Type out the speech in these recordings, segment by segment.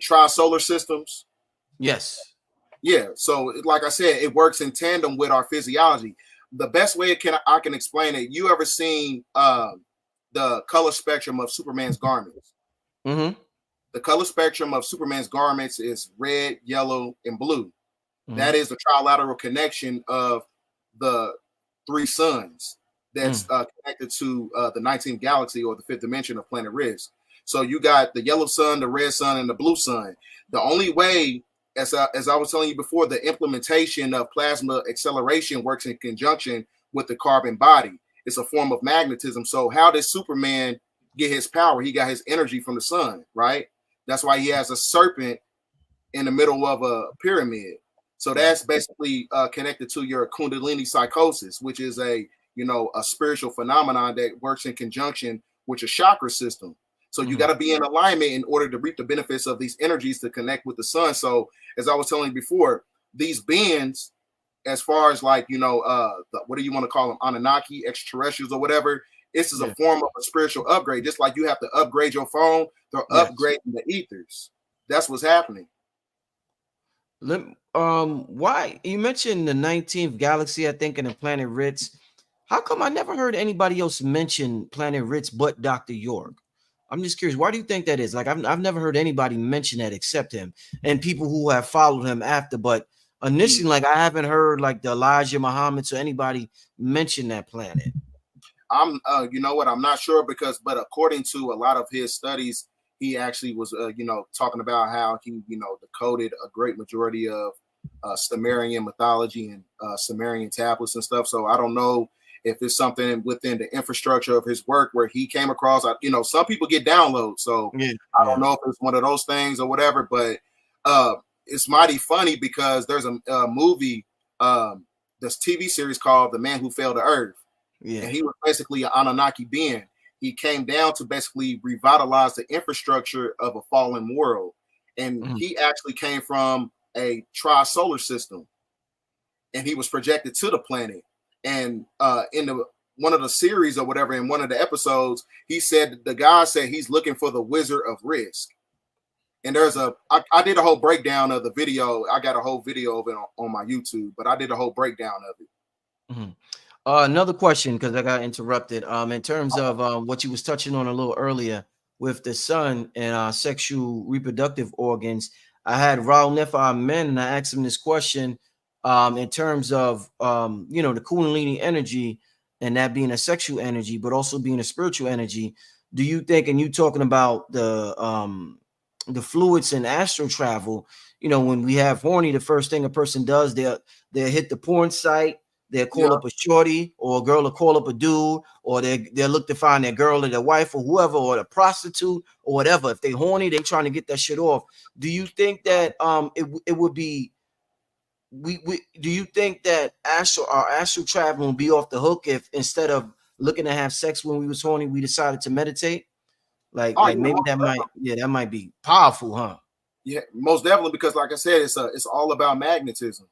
tri-solar systems. Yes. Yeah. So like I said, it works in tandem with our physiology. The best way I can explain it, you ever seen the color spectrum of Superman's garments? Mm-hmm. The color spectrum of Superman's garments is red, yellow, and blue. Mm-hmm. That is the trilateral connection of the three suns that's connected to the 19th galaxy, or the fifth dimension of planet Risk. So you got the yellow sun, the red sun, and the blue sun. The only way, as I was telling you before, the implementation of plasma acceleration works in conjunction with the carbon body. It's a form of magnetism. So how did Superman get his power? He got his energy from the sun, right? That's why he has a serpent in the middle of a pyramid. So that's basically connected to your Kundalini psychosis, which is a spiritual phenomenon that works in conjunction with your chakra system. So you got to be in alignment in order to reap the benefits of these energies to connect with the sun. So as I was telling you before, these beings, as far as like, what do you want to call them? Anunnaki, extraterrestrials or whatever. This is a form of a spiritual upgrade. Just like you have to upgrade your phone, they're upgrading the ethers. That's what's happening. Why you mentioned the 19th galaxy, I think, and the planet Ritz. How come I never heard anybody else mention planet Ritz but Dr. York? I'm just curious. Why do you think that is? Like, I've never heard anybody mention that except him and people who have followed him after. But initially, like, I haven't heard like the Elijah Muhammad or anybody mention that planet. You know what? I'm not sure but according to a lot of his studies, he actually was, talking about how he, decoded a great majority of Sumerian mythology and Sumerian tablets and stuff. So I don't know if it's something within the infrastructure of his work where he came across. Some people get downloads, so I don't know if it's one of those things or whatever. But it's mighty funny because there's a movie, this TV series called "The Man Who Fell to Earth," and he was basically an Anunnaki being. He came down to basically revitalize the infrastructure of a fallen world. And he actually came from a tri-solar system. And he was projected to the planet. And in one of the series or whatever, in one of the episodes, he said, the guy said he's looking for the Wizard of Risk. And I did a whole breakdown of the video. I got a whole video of it on my YouTube, but I did a whole breakdown of it. Another question, because I got interrupted. In terms of what you was touching on a little earlier with the sun and sexual reproductive organs, I had Raul Nefa Men, and I asked him this question in terms of the Kundalini energy and that being a sexual energy, but also being a spiritual energy. Do you think, and you talking about the fluids and astral travel, when we have horny, the first thing a person does, they'll hit the porn site. They'll call up a shorty, or a girl will call up a dude, or they'll look to find their girl or their wife or whoever, or the prostitute or whatever. If they horny, they trying to get that shit off. Do you think that it would be do you think that our astral travel will be off the hook if instead of looking to have sex when we was horny, we decided to meditate? Like maybe that might be powerful, huh? Yeah, most definitely, because like I said, it's all about magnetism.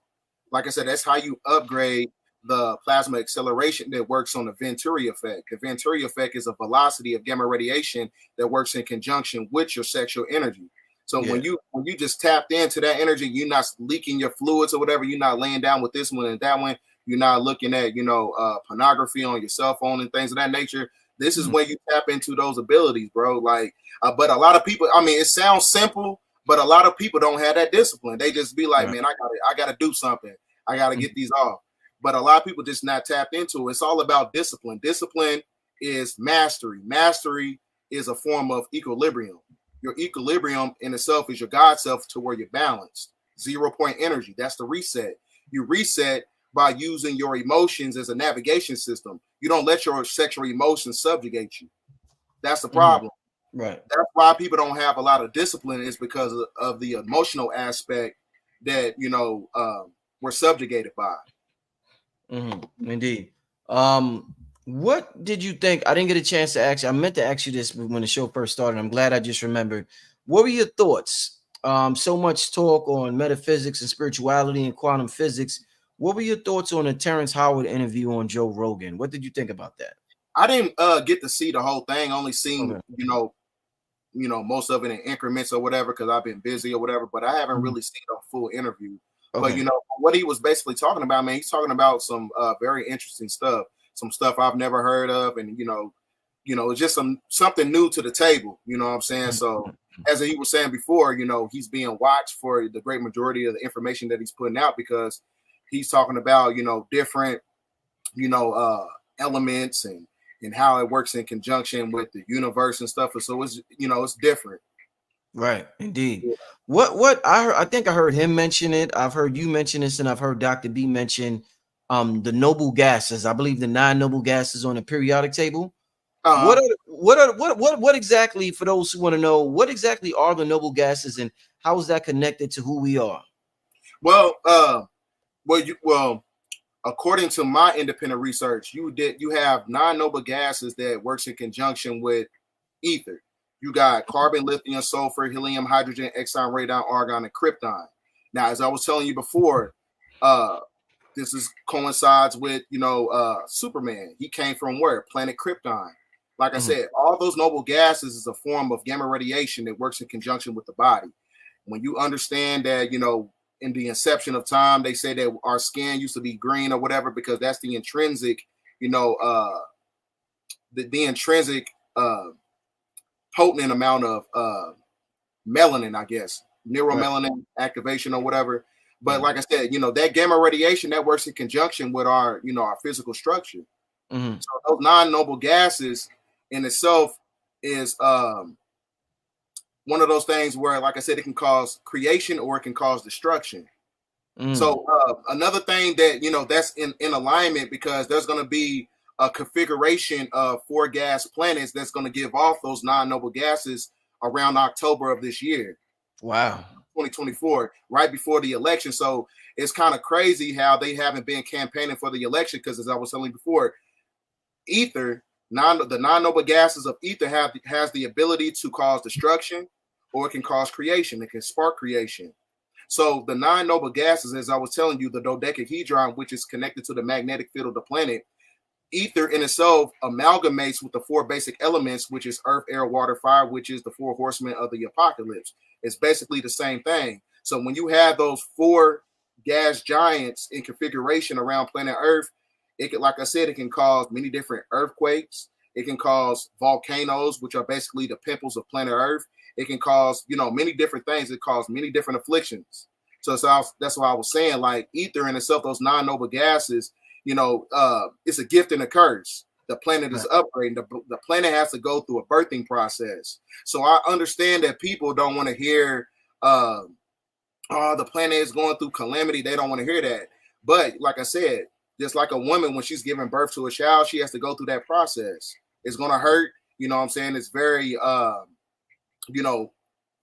Like I said, that's how you upgrade the plasma acceleration that works on the Venturi effect. The Venturi effect is a velocity of gamma radiation that works in conjunction with your sexual energy. So when you just tapped into that energy, you're not leaking your fluids or whatever. You're not laying down with this one and that one. You're not looking at pornography on your cell phone and things of that nature. This is when you tap into those abilities, bro. Like, but a lot of people, I mean, it sounds simple, but a lot of people don't have that discipline. They just be like, man, I gotta do something. I gotta get these off. But a lot of people just not tapped into it. It's all about discipline. Discipline is mastery. Mastery is a form of equilibrium. Your equilibrium in itself is your God self to where you're balanced. 0 point energy. That's the reset. You reset by using your emotions as a navigation system. You don't let your sexual emotions subjugate you. That's the problem. Right. That's why people don't have a lot of discipline, is because of the emotional aspect that, we're subjugated by. Indeed. What did you think? I didn't get a chance to ask you. I meant to ask you this when the show first started. I'm glad I just remembered. What were your thoughts? So much talk on metaphysics and spirituality and quantum physics. What were your thoughts on the Terrence Howard interview on Joe Rogan? What did you think about that? I didn't get to see the whole thing. Only seen, you know, most of it in increments or whatever, because I've been busy or whatever, but I haven't really seen a full interview. But, you know, what he was basically talking about, man, he's talking about some very interesting stuff, some stuff I've never heard of. And, you know, it's just something new to the table. You know what I'm saying? So as he was saying before, you know, he's being watched for the great majority of the information that he's putting out, because he's talking about, you know, different, you know, elements and how it works in conjunction with the universe and stuff. And so it's, you know, it's different. Right, indeed. Yeah. What I heard, I think I heard him mention it. I've heard you mention this, and I've heard Dr. B mention the noble gases. I believe the 9 noble gases on the periodic table. What exactly, for those who want to know, what exactly are the noble gases, and how is that connected to who we are? Well, according to my independent research, you have 9 noble gases that works in conjunction with ether. You got carbon, lithium, sulfur, helium, hydrogen, exon, radon, argon, and krypton. Now, as I was telling you before, this coincides with, you know, Superman. He came from where? Planet Krypton. Like I said, all those noble gases is a form of gamma radiation that works in conjunction with the body. When you understand that, you know, in the inception of time, they say that our skin used to be green or whatever, because that's the intrinsic, you know, the intrinsic potent amount of melanin, I guess, neuromelanin activation or whatever. But like I said, you know, that gamma radiation that works in conjunction with our, you know, our physical structure. So those 9 noble gases in itself is one of those things where, like I said, it can cause creation or it can cause destruction. So another thing that, you know, that's in alignment, because there's going to be a configuration of 4 gas planets that's going to give off those 9 noble gases around October of this year. Wow. 2024, right before the election. So it's kind of crazy how they haven't been campaigning for the election, because as I was telling you before, ether, the 9 noble gases of ether has the ability to cause destruction, or it can cause creation. It can spark creation. So the 9 noble gases, as I was telling you, the dodecahedron, which is connected to the magnetic field of the planet, ether in itself amalgamates with the 4 basic elements, which is earth, air, water, fire, which is the 4 horsemen of the apocalypse. It's basically the same thing. So when you have those 4 gas giants in configuration around planet Earth, it can, like I said, it can cause many different earthquakes. It can cause volcanoes, which are basically the pimples of planet Earth. It can cause, you know, many different things. It causes many different afflictions. So that's why I was saying, like, ether in itself, those 9 noble gases, you know, it's a gift and a curse. The planet is upgrading. The planet has to go through a birthing process. So I understand that people don't want to hear, oh, the planet is going through calamity. They don't want to hear that. But like I said, just like a woman, when she's giving birth to a child, she has to go through that process. It's going to hurt. You know what I'm saying? It's very, you know,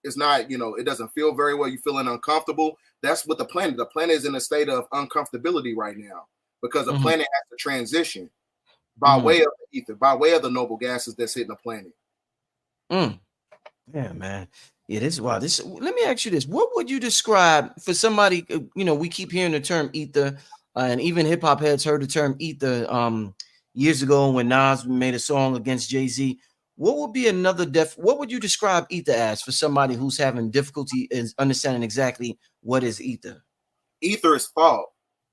it's not, you know, it doesn't feel very well. You're feeling uncomfortable. That's what the planet. The planet is in a state of uncomfortability right now, because the planet has to transition by way of the ether, by way of the noble gases that's hitting the planet. Yeah, man. Yeah, this is wow. This, let me ask you this: what would you describe for somebody? You know, we keep hearing the term ether, and even hip hop heads heard the term ether years ago when Nas made a song against Jay-Z. What would be another what would you describe ether as for somebody who's having difficulty in understanding exactly what is ether? Ether is thought.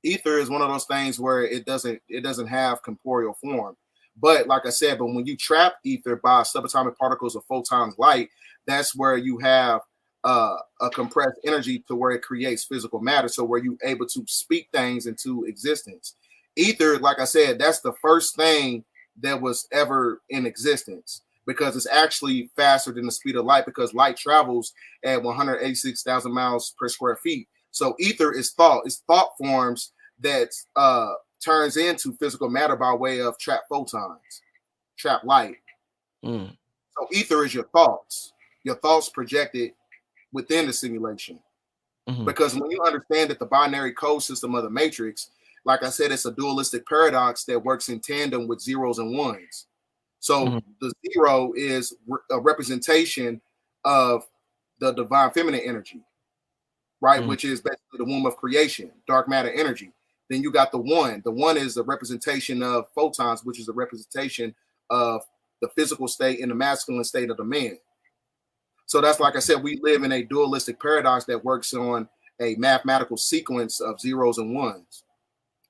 Ether is one of those things where it doesn't have corporeal form. But like I said, but when you trap ether by subatomic particles of photons light, that's where you have a compressed energy to where it creates physical matter. So where you're able to speak things into existence. Ether, like I said, that's the first thing that was ever in existence, because it's actually faster than the speed of light, because light travels at 186,000 miles per square feet. So ether is thought. It's thought forms that turns into physical matter by way of trapped photons, trapped light. So ether is your thoughts projected within the simulation. Because when you understand that the binary code system of the matrix, like I said, it's a dualistic paradox that works in tandem with zeros and ones. So the 0 is a representation of the divine feminine energy, right? Which is basically the womb of creation, dark matter energy. Then you got the 1. The 1 is a representation of photons, which is a representation of the physical state and the masculine state of the man. So that's, like I said, we live in a dualistic paradox that works on a mathematical sequence of zeros and ones.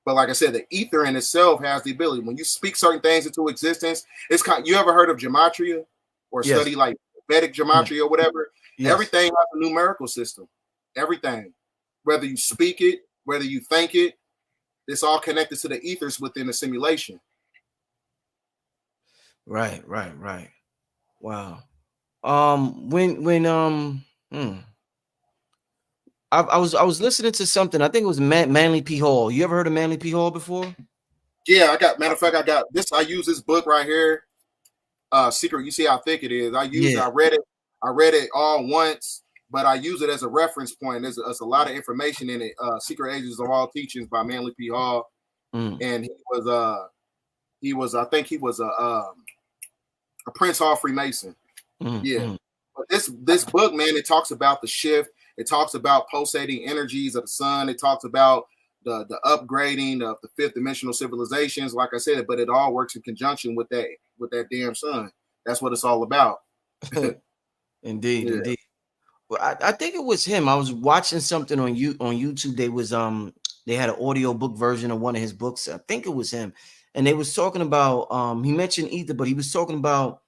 But like I said, the ether in itself has the ability, when you speak certain things into existence, it's kind. You ever heard of gematria or Yes. study like Vedic gematria or whatever? Yes. Everything has a numerical system. Everything, whether you speak it, whether you think it, it's all connected to the ethers within the simulation. Right. Wow. I was listening to something. I think it was Manly P. Hall. You ever heard of Manly P. Hall before? Yeah, I got. Matter of fact, I got this. I use this book right here. Secret. You see how thick it is. I use it. I read it. I read it all once, but I use it as a reference point. There's a lot of information in it. Secret Agents of All Teachings by Manly P. Hall, and he was. I think he was a Prince Hall Freemason. Yeah. But this book, man, it talks about the shift. It talks about pulsating energies of the sun. It talks about the upgrading of the fifth dimensional civilizations, like I said, but it all works in conjunction with that damn sun. That's what it's all about. Indeed. Well, I think it was him. I was watching something on YouTube. They had an audio book version of one of his books. I think it was him, and they was talking about he mentioned ether, but he was talking about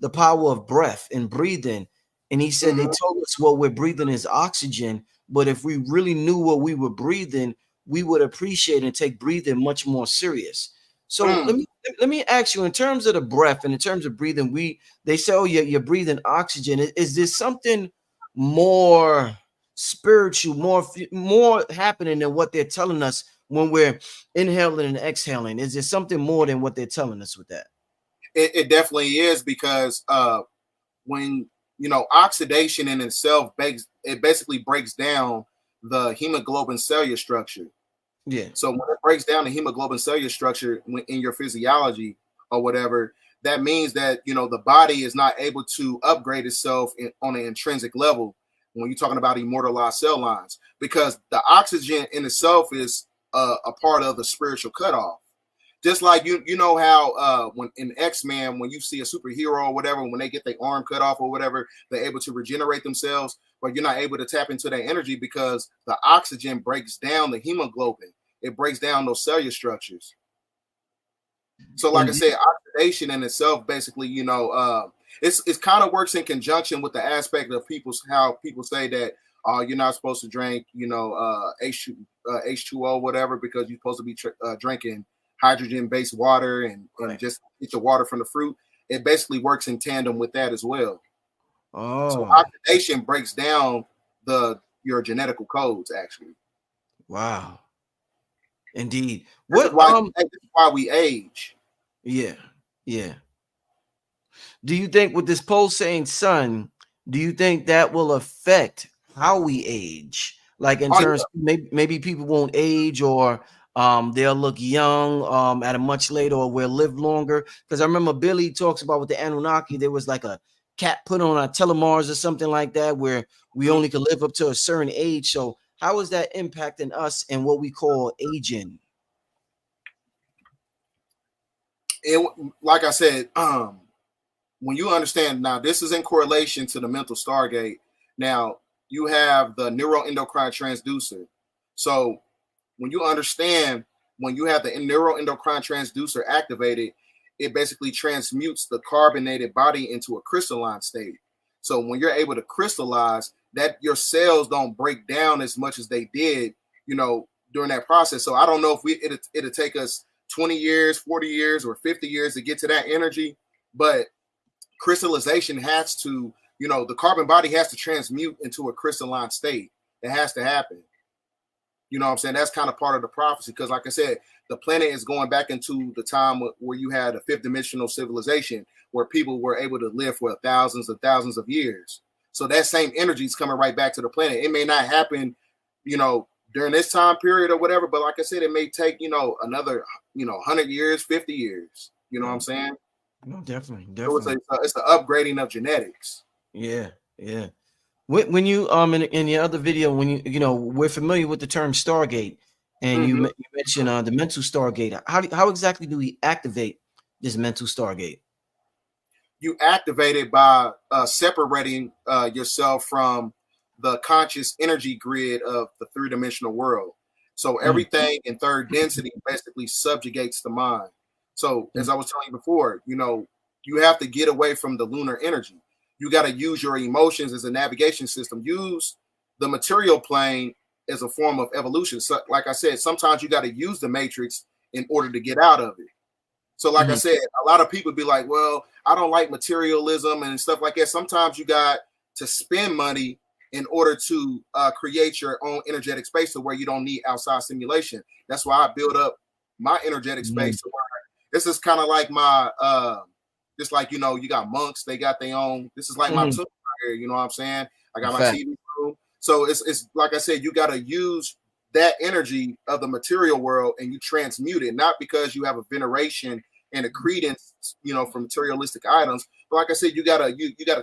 the power of breath and breathing. And he said they told us what we're breathing is oxygen, but if we really knew what we were breathing, we would appreciate and take breathing much more serious. So let me ask you, in terms of the breath and in terms of breathing, they say, oh, you're breathing oxygen. Is this something more spiritual, more happening than what they're telling us when we're inhaling and exhaling? Is there something more than what they're telling us with that? It definitely is, because when oxidation in itself basically breaks down the hemoglobin cellular structure. Yeah. So when it breaks down the hemoglobin cellular structure in your physiology or whatever, that means that the body is not able to upgrade itself on an intrinsic level when you're talking about immortalized cell lines, because the oxygen in itself is a part of the spiritual cutoff. Just like you know how when in X-Men, when you see a superhero or whatever, when they get their arm cut off or whatever, they're able to regenerate themselves, but you're not able to tap into that energy because the oxygen breaks down the hemoglobin. It breaks down those cellular structures. So like I said, oxidation in itself basically, it's kind of works in conjunction with the aspect of how people say that you're not supposed to drink, H2O, whatever, because you're supposed to be drinking hydrogen-based water and just get your water from the fruit. It basically works in tandem with that as well. Oh, so oxidation breaks down your genetical codes, actually. Wow. Indeed. This is why we age. Yeah. Do you think with this pulsating sun, do you think that will affect how we age? Like in terms, maybe people won't age, or they'll look young at a much later, or will live longer. Because I remember Billy talks about with the Anunnaki, there was like a cap put on our telomeres or something like that, where we only could live up to a certain age. So how is that impacting us and what we call aging? Like I said, when you understand, now this is in correlation to the mental Stargate. Now you have the neuroendocrine transducer. So when you understand, when you have the neuroendocrine transducer activated, it basically transmutes the carbonated body into a crystalline state. So when you're able to crystallize, that your cells don't break down as much as they did, during that process. So I don't know if it'll take us 20 years, 40 years, or 50 years to get to that energy, but crystallization has to, the carbon body has to transmute into a crystalline state. It has to happen. You know what I'm saying? That's kind of part of the prophecy, because like I said, the planet is going back into the time where you had a fifth dimensional civilization where people were able to live for thousands and thousands of years. So that same energy is coming right back to the planet. It may not happen, during this time period or whatever, but like I said, it may take, another, 100 years, 50 years. You know what I'm saying? No, definitely. So it's the upgrading of genetics. Yeah. When you in your other video, when we're familiar with the term Stargate, and you mentioned the mental Stargate. How exactly do we activate this mental Stargate? you activate it by separating yourself from the conscious energy grid of the three-dimensional world. So everything in third density basically subjugates the mind. So as I was telling you before, you know, you have to get away from the lunar energy. You got to use your emotions as a navigation system. Use the material plane as a form of evolution. So, like I said, sometimes you got to use the matrix in order to get out of it. So, like I said, a lot of people be like, well, I don't like materialism and stuff like that. Sometimes you got to spend money in order to create your own energetic space to where you don't need outside stimulation. That's why I build up my energetic space to where this is kind of like my just like, you know, you got monks, they got their own. This is like my tomb right here, you know what I'm saying? I got my TV room. So it's like I said, you got to use that energy of the material world and you transmute it, not because you have a veneration and a credence, you know, for materialistic items. But like I said, you gotta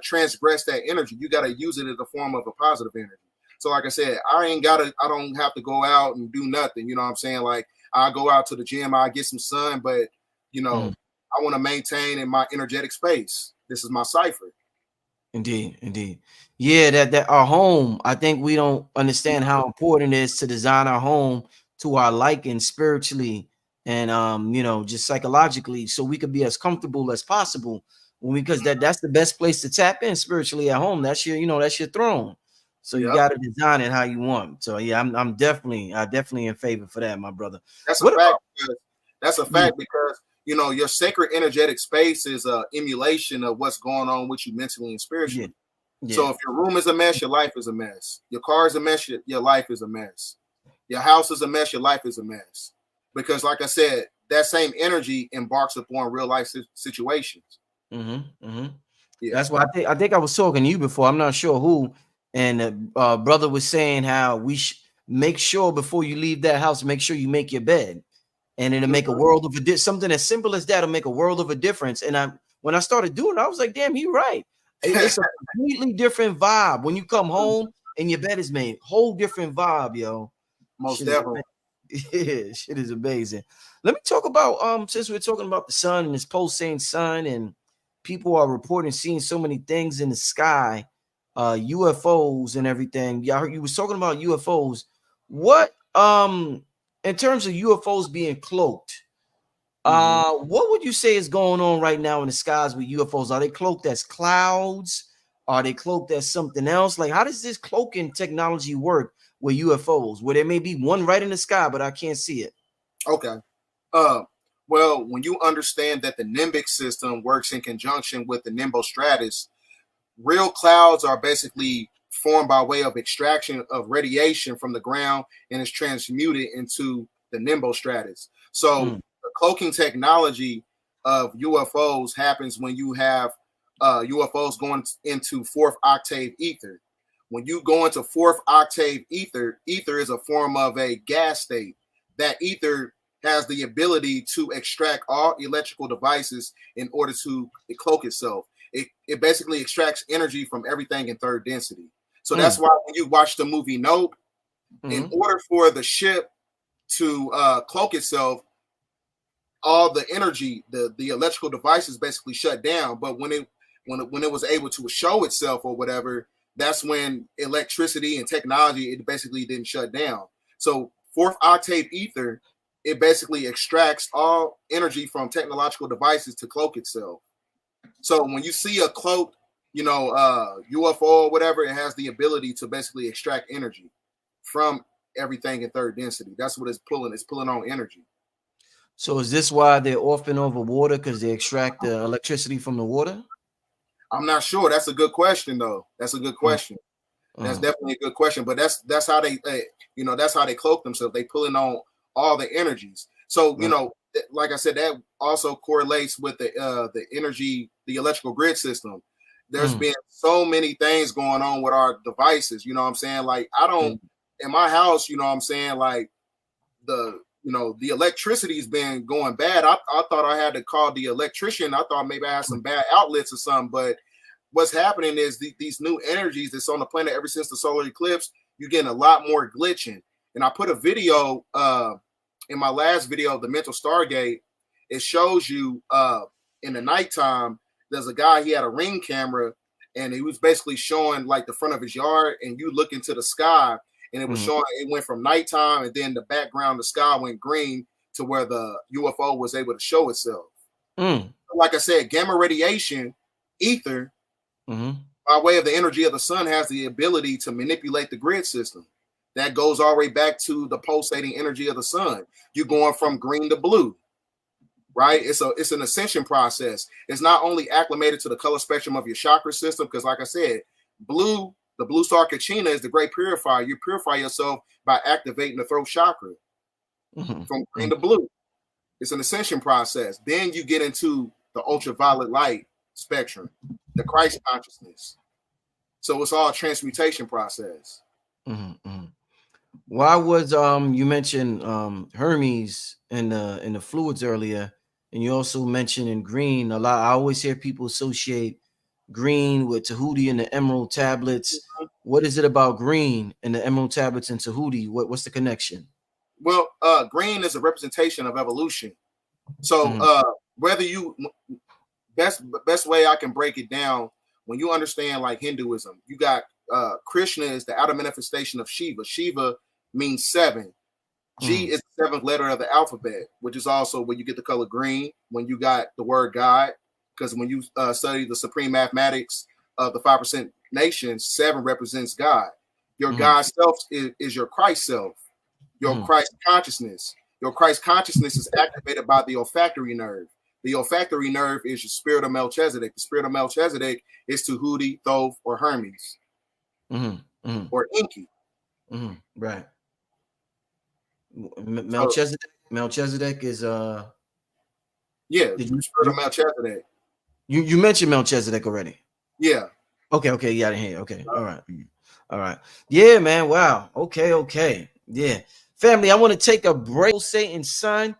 transgress that energy. You gotta use it as a form of a positive energy. So like I said, I don't have to go out and do nothing. You know what I'm saying? Like I go out to the gym, I get some sun, but you know, I want to maintain in my energetic space. This is my cipher. Indeed. Yeah, that our home, I think we don't understand how important it is to design our home to our liking spiritually and you know, just psychologically, so we could be as comfortable as possible because that's the best place to tap in spiritually at home. That's your, you know, that's your throne. So you got to design it how you want. So yeah, I'm definitely in favor for that, my brother. That's a fact. That's a fact because you know your sacred energetic space is a emulation of what's going on with you mentally and spiritually. So if your room is a mess, your life is a mess. Your car is a mess, your life is a mess. Your house is a mess, your life is a mess. Because like I said, that same energy embarks upon real life situations. That's why I think I was talking to you before. I'm not sure who, and the brother was saying how we make sure before you leave that house, make sure you make your bed, and it'll make a world of a something as simple as that'll make a world of a difference. And when I started doing it, I was like, damn, you're right. It's a completely different vibe when you come home and your bed is made. Whole different vibe, yo. Most definitely. Yeah, shit is amazing. Let me talk about since we're talking about the sun and this pulsating sun, and people are reporting seeing so many things in the sky, UFOs and everything. Yeah, you was talking about UFOs. What in terms of UFOs being cloaked, what would you say is going on right now in the skies with UFOs? Are they cloaked as clouds? Are they cloaked as something else? Like, how does this cloaking technology work with UFOs, where there may be one right in the sky, but I can't see it? Okay. Well, when you understand that the nimbic system works in conjunction with the nimbostratus, real clouds are basically formed by way of extraction of radiation from the ground and is transmuted into the nimbostratus. So the cloaking technology of UFOs happens when you have UFOs going into fourth octave ether. When you go into fourth octave ether, ether is a form of a gas state. That ether has the ability to extract all electrical devices in order to cloak itself. It basically extracts energy from everything in third density. So that's why when you watch the movie Nope, in order for the ship to cloak itself, all the energy, the electrical devices basically shut down. But when it was able to show itself or whatever, that's when electricity and technology, it basically didn't shut down. So fourth octave ether, it basically extracts all energy from technological devices to cloak itself. So when you see a cloaked, you know, UFO or whatever, it has the ability to basically extract energy from everything in third density. That's what it's pulling. It's pulling on energy. So is this why they're often over water, because they extract the electricity from the water? I'm not sure. That's a good question, though. That's a good question. That's definitely a good question. But that's how they you know, that's how they cloak themselves. They pulling on all the energies. So you know, like I said, that also correlates with the energy, the electrical grid system. There's been so many things going on with our devices. You know what I'm saying? Like I don't in my house. You know what I'm saying? Like the electricity's been going bad. I thought I had to call the electrician. I thought maybe I had some bad outlets or something. But what's happening is these new energies that's on the planet ever since the solar eclipse, you're getting a lot more glitching. And I put a video in my last video, the mental Stargate. It shows you in the nighttime there's a guy, he had a ring camera, and he was basically showing like the front of his yard, and you look into the sky, and it was showing, it went from nighttime, and then the background, the sky went green to where the UFO was able to show itself. Like I said, gamma radiation, ether, by way of the energy of the sun, has the ability to manipulate the grid system. That goes all the way back to the pulsating energy of the sun. You're going from green to blue, right? It's an ascension process. It's not only acclimated to the color spectrum of your chakra system, because like I said, blue, the blue star Kachina is the great purifier. You purify yourself by activating the throat chakra from green to blue. It's an ascension process. Then you get into the ultraviolet light spectrum, the Christ consciousness. So it's all a transmutation process. Why was you mentioned Hermes and the fluids earlier, and you also mentioned in green a lot. I always hear people associate green with Tahuti and the emerald tablets. What is it about green and the emerald tablets and Tahuti? What's the connection? Well, green is a representation of evolution. So whether you best way I can break it down, when you understand like Hinduism, you got Krishna is the outer manifestation of Shiva. Shiva means 7. G is the 7th letter of the alphabet, which is also where you get the color green when you got the word God. Because when you study the supreme mathematics of the 5% nation, 7 represents God. Your God self is your Christ self, your Christ consciousness. Your Christ consciousness is activated by the olfactory nerve. The olfactory nerve is your spirit of Melchizedek. The spirit of Melchizedek is Tahuti, Thoth, or Hermes, or Enki. Right. Melchizedek is the spirit of Melchizedek. You mentioned Melchizedek already. Yeah. Okay. Yeah, I didn't hear. Okay. All right. Yeah, man. Wow. Okay. Yeah. Family, I want to take a break. Satan's son.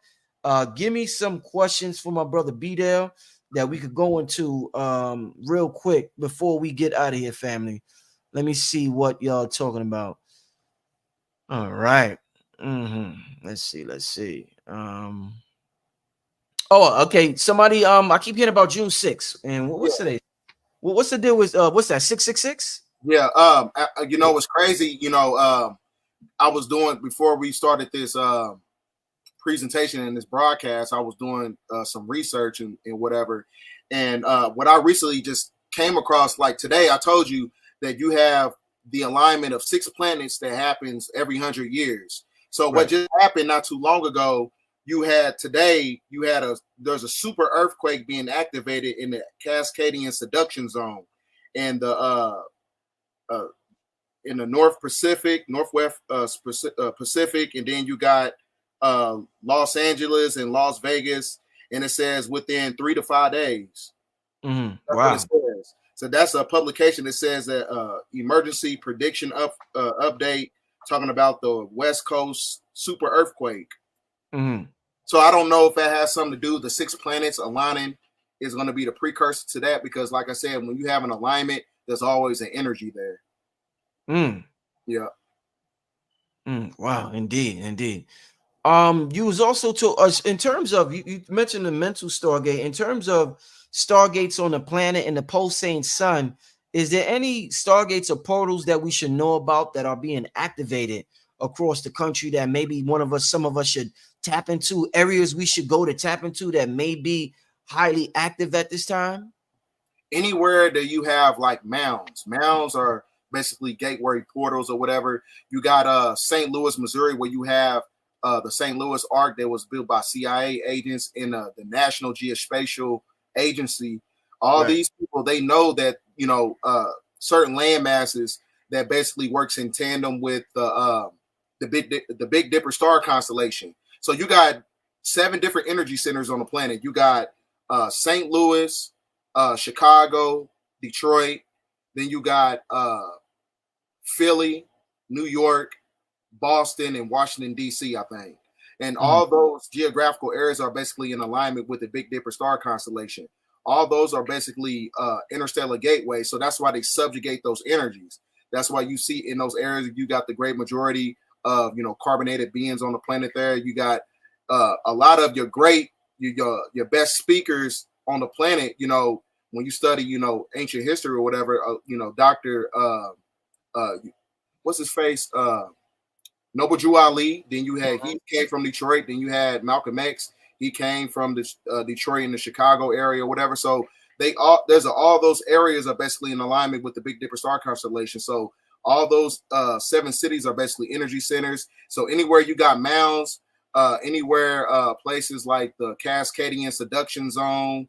Give me some questions for my brother BDELL that we could go into real quick before we get out of here, family. Let me see what y'all talking about. All right. Let's see. Oh, okay. Somebody, I keep hearing about June 6th. And what's today? What's the deal with what's that? 666? Yeah. You know what's crazy? You know, I was doing, before we started this presentation and this broadcast, I was doing some research and whatever. And what I recently just came across, like today, I told you that you have the alignment of 6 planets that happens every 100 years. So what just happened not too long ago, there's a super earthquake being activated in the Cascadian Subduction Zone and in the Northwest Pacific, and then you got Los Angeles and Las Vegas, and it says within 3 to 5 days. That's what it says. So that's a publication that says that emergency prediction update talking about the West Coast super earthquake. So I don't know if that has something to do with the 6 planets aligning is going to be the precursor to that, because like I said, when you have an alignment, there's always an energy there. Yeah. Wow, indeed. You was also to us in terms of you mentioned the mental Stargate. In terms of Stargates on the planet and the pulsating sun, is there any Stargates or portals that we should know about that are being activated across the country that maybe some of us should tap into, areas we should go to tap into that may be highly active at this time? Anywhere that you have like mounds are basically gateway portals or whatever. You got St. Louis, Missouri, where you have the St. Louis Ark that was built by CIA agents in the National Geospatial Agency. All these people, they know that, you know, certain land masses that basically works in tandem with the Big Dipper star constellation. So you got 7 different energy centers on the planet. You got St. Louis, Chicago, Detroit. Then you got Philly, New York, Boston, and Washington, D.C., I think. And all those geographical areas are basically in alignment with the Big Dipper star constellation. All those are basically interstellar gateways. So that's why they subjugate those energies. That's why you see in those areas, you got the great majority of, you know, carbonated beings on the planet there. You got a lot of your best speakers on the planet, you know, when you study, you know, ancient history or whatever, you know, Dr. What's his face? Noble Drew Ali. Then you had, he came from Detroit. Then you had Malcolm X. He came from the Detroit and the Chicago area, or whatever. So they all, all those areas are basically in alignment with the Big Dipper star constellation. So all those 7 cities are basically energy centers. So anywhere you got mounds, anywhere places like the Cascadian Seduction Zone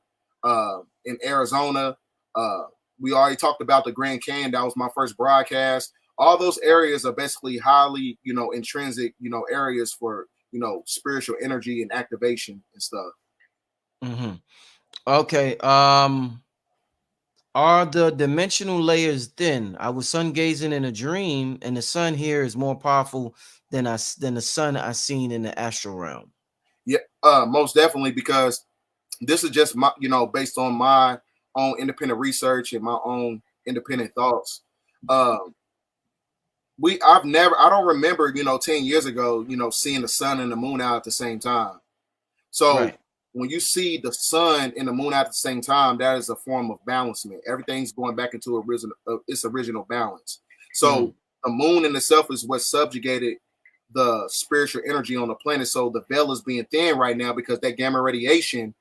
in Arizona. We already talked about the Grand Canyon. That was my first broadcast. All those areas are basically highly, you know, intrinsic, you know, areas for, you know, spiritual energy and activation and stuff. Mm-hmm. Okay. Are the dimensional layers thin? I was sun gazing in a dream, and the sun here is more powerful than the sun I seen in the astral realm. Yeah, most definitely, because this is just my, you know, based on my own independent research and my own independent thoughts. I don't remember, you know, 10 years ago, you know, seeing the sun and the moon out at the same time. So when you see the sun and the moon out at the same time, that is a form of balancement. Everything's going back into its original balance. So the moon in itself is what subjugated the spiritual energy on the planet. So the veil is being thin right now because that gamma radiation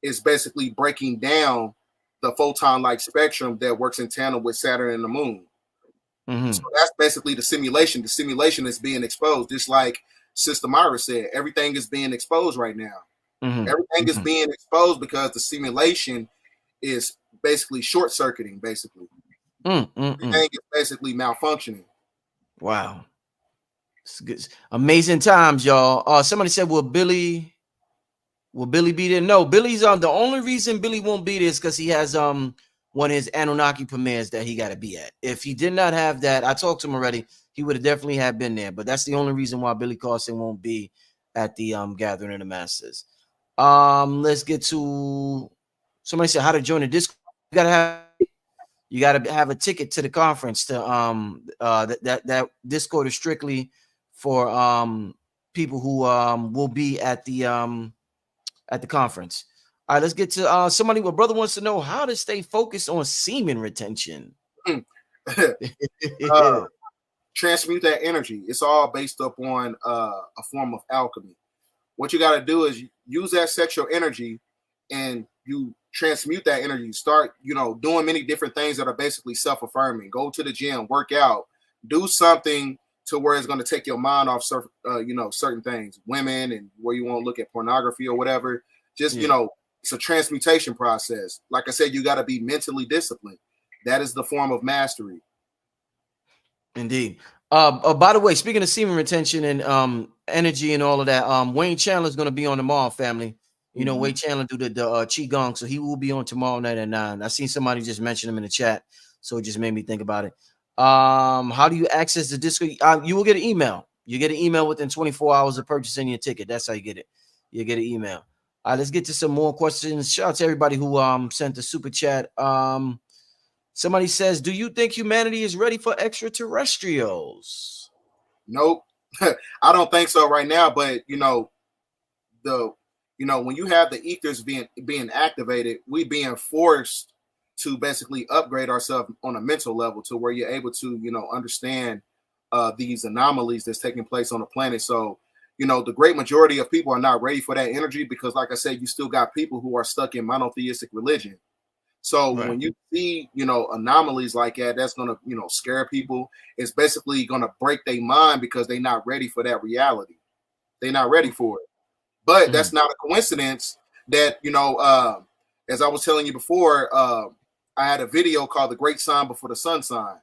is basically breaking down the photon-like spectrum that works in tandem with Saturn and the moon. So that's basically the simulation. The simulation is being exposed, just like Sister Myra said. Everything is being exposed right now. Everything is being exposed because the simulation is basically short-circuiting, basically. Everything is basically malfunctioning. Wow. It's good. Amazing times, y'all. Somebody said, will Billy be there? No, Billy's the only reason Billy won't be there is because he has one of his Anunnaki premieres that he got to be at. If he did not have that, I talked to him already, he would have definitely have been there. But that's the only reason why Billy Carson won't be at the gathering of the masters. Let's get to somebody said how to join the Discord. You gotta have a ticket to the conference. To that Discord is strictly for people who will be at the conference. All right, let's get to somebody. What brother wants to know how to stay focused on semen retention. Transmute that energy. It's all based upon a form of alchemy. What you got to do is use that sexual energy and you transmute that energy. Start, you know, doing many different things that are basically self-affirming. Go to the gym, work out, do something to where it's going to take your mind off, you know, certain things, women, and where you won't look at pornography or whatever. Just, you know, it's a transmutation process. Like I said, you got to be mentally disciplined. That is the form of mastery. Indeed. By the way, speaking of semen retention and energy and all of that, Wayne Chandler is going to be on tomorrow, family. You know, Wayne Chandler do the Qigong, so he will be on tomorrow night at 9. I seen somebody just mention him in the chat, so it just made me think about it. How do you access the Discord? You will get an email. You get an email within 24 hours of purchasing your ticket. That's how you get it. You get an email. All right, let's get to some more questions. Shout out to everybody who sent the super chat. Somebody says, do you think humanity is ready for extraterrestrials? Nope. I don't think so right now, but you know, when you have the ethers being activated, we being forced to basically upgrade ourselves on a mental level to where you're able to, you know, understand these anomalies that's taking place on the planet. So, you know, the great majority of people are not ready for that energy because, like I said, you still got people who are stuck in monotheistic religion. So when you see, you know, anomalies like that, that's going to, you know, scare people. It's basically going to break their mind because they're not ready for that reality. They're not ready for it. But that's not a coincidence that, you know, as I was telling you before, I had a video called The Great Sign Before the Sun Sign.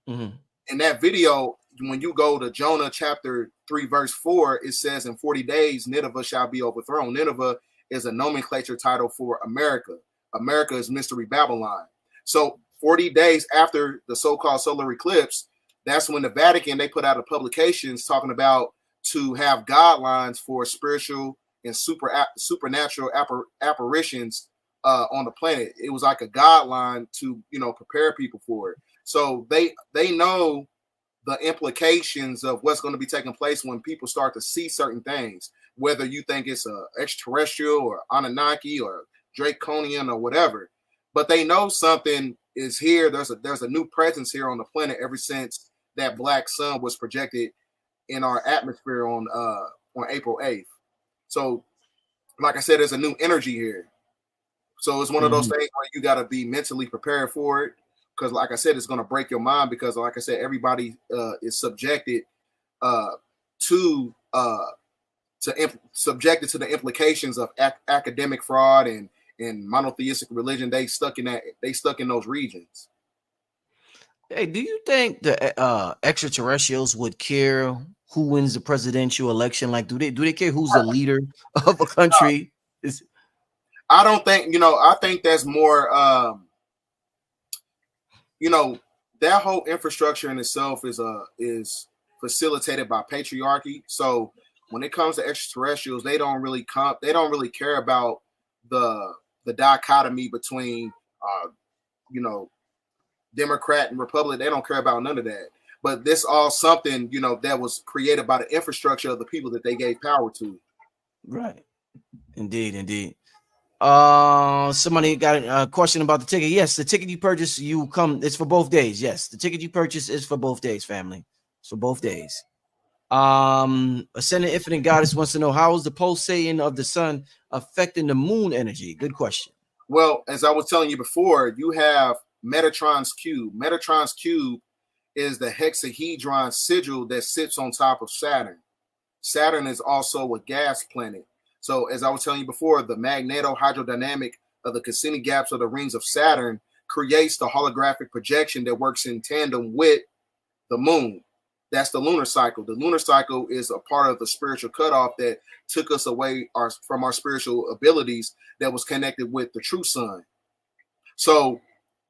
In that video, when you go to Jonah chapter 3, verse 4, it says, in 40 days, Nineveh shall be overthrown. Nineveh is a nomenclature title for America. America is Mystery Babylon. So 40 days after the so-called solar eclipse, that's when the Vatican, they put out a publications talking about to have guidelines for spiritual and supernatural apparitions on the planet. It was like a guideline to, you know, prepare people for it. So they know the implications of what's going to be taking place when people start to see certain things, whether you think it's a extraterrestrial or Anunnaki or Draconian or whatever. but they know something is here. There's a new presence here on the planet ever since that black sun was projected in our atmosphere on April 8th. So, like I said, there's a new energy here. So it's one of those things where you got to be mentally prepared for it, because, like I said, it's going to break your mind, because, like I said, everybody is subjected to subjected to the implications of academic fraud and monotheistic religion. They stuck in those regions. Hey, do you think the extraterrestrials would care who wins the presidential election? Like, do they care who's the leader of a country? I don't think, I think that's more, that whole infrastructure in itself is facilitated by patriarchy. So when it comes to extraterrestrials, they don't really care about the dichotomy between, Democrat and Republican. They don't care about none of that. But this all something, that was created by the infrastructure of the people that they gave power to. Right. Indeed. Somebody got a question about the ticket. Yes, the ticket you purchase, it's for both days. Yes, the ticket you purchase is for both days, family. So both days. Ascendant Infinite Goddess wants to know, how is the pulsating of the sun affecting the moon energy? Good question. Well, as I was telling you before, you have Metatron's cube. Metatron's cube is the hexahedron sigil that sits on top of Saturn. Saturn is also a gas planet. So as I was telling you before, the magneto-hydrodynamic of the Cassini gaps of the rings of Saturn creates the holographic projection that works in tandem with the moon. That's the lunar cycle. The lunar cycle is a part of the spiritual cutoff that took us away from our spiritual abilities, that was connected with the true sun. So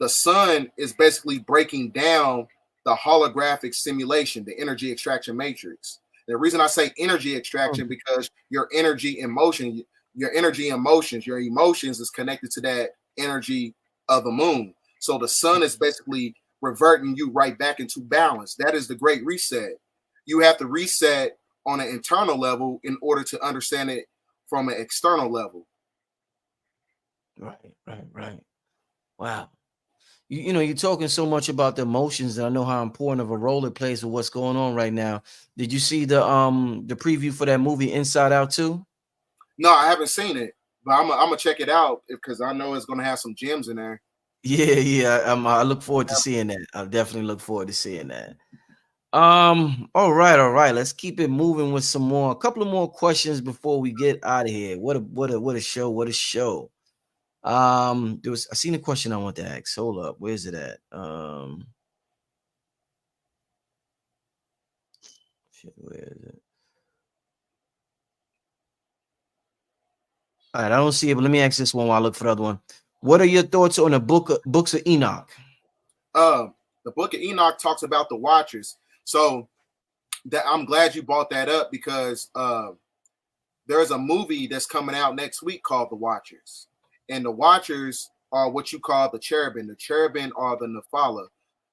the sun is basically breaking down the holographic simulation, the energy extraction matrix. The reason I say energy extraction, because your energy and motion, your emotions is connected to that energy of the moon. So the sun is basically reverting you right back into balance. That is the great reset. You have to reset on an internal level in order to understand it from an external level. Right. Wow. You're talking so much about the emotions, and I know how important of a role it plays with what's going on right now. Did you see the preview for that movie Inside Out 2? No, I haven't seen it, but I'm gonna check it out, because I know it's gonna have some gems in there. Yeah. I look forward to seeing that. I definitely look forward to seeing that. All right. Let's keep it moving with a couple of more questions before we get out of here. What a show. I seen a question I want to ask. Hold up, where's it at? Where is it? All right, I don't see it, but let me ask this one while I look for the other one. What are your thoughts on the books of Enoch? The book of Enoch talks about the Watchers. So I'm glad you brought that up, because there's a movie that's coming out next week called The Watchers. And the Watchers are what you call the cherubim. The cherubim are the Nephilim.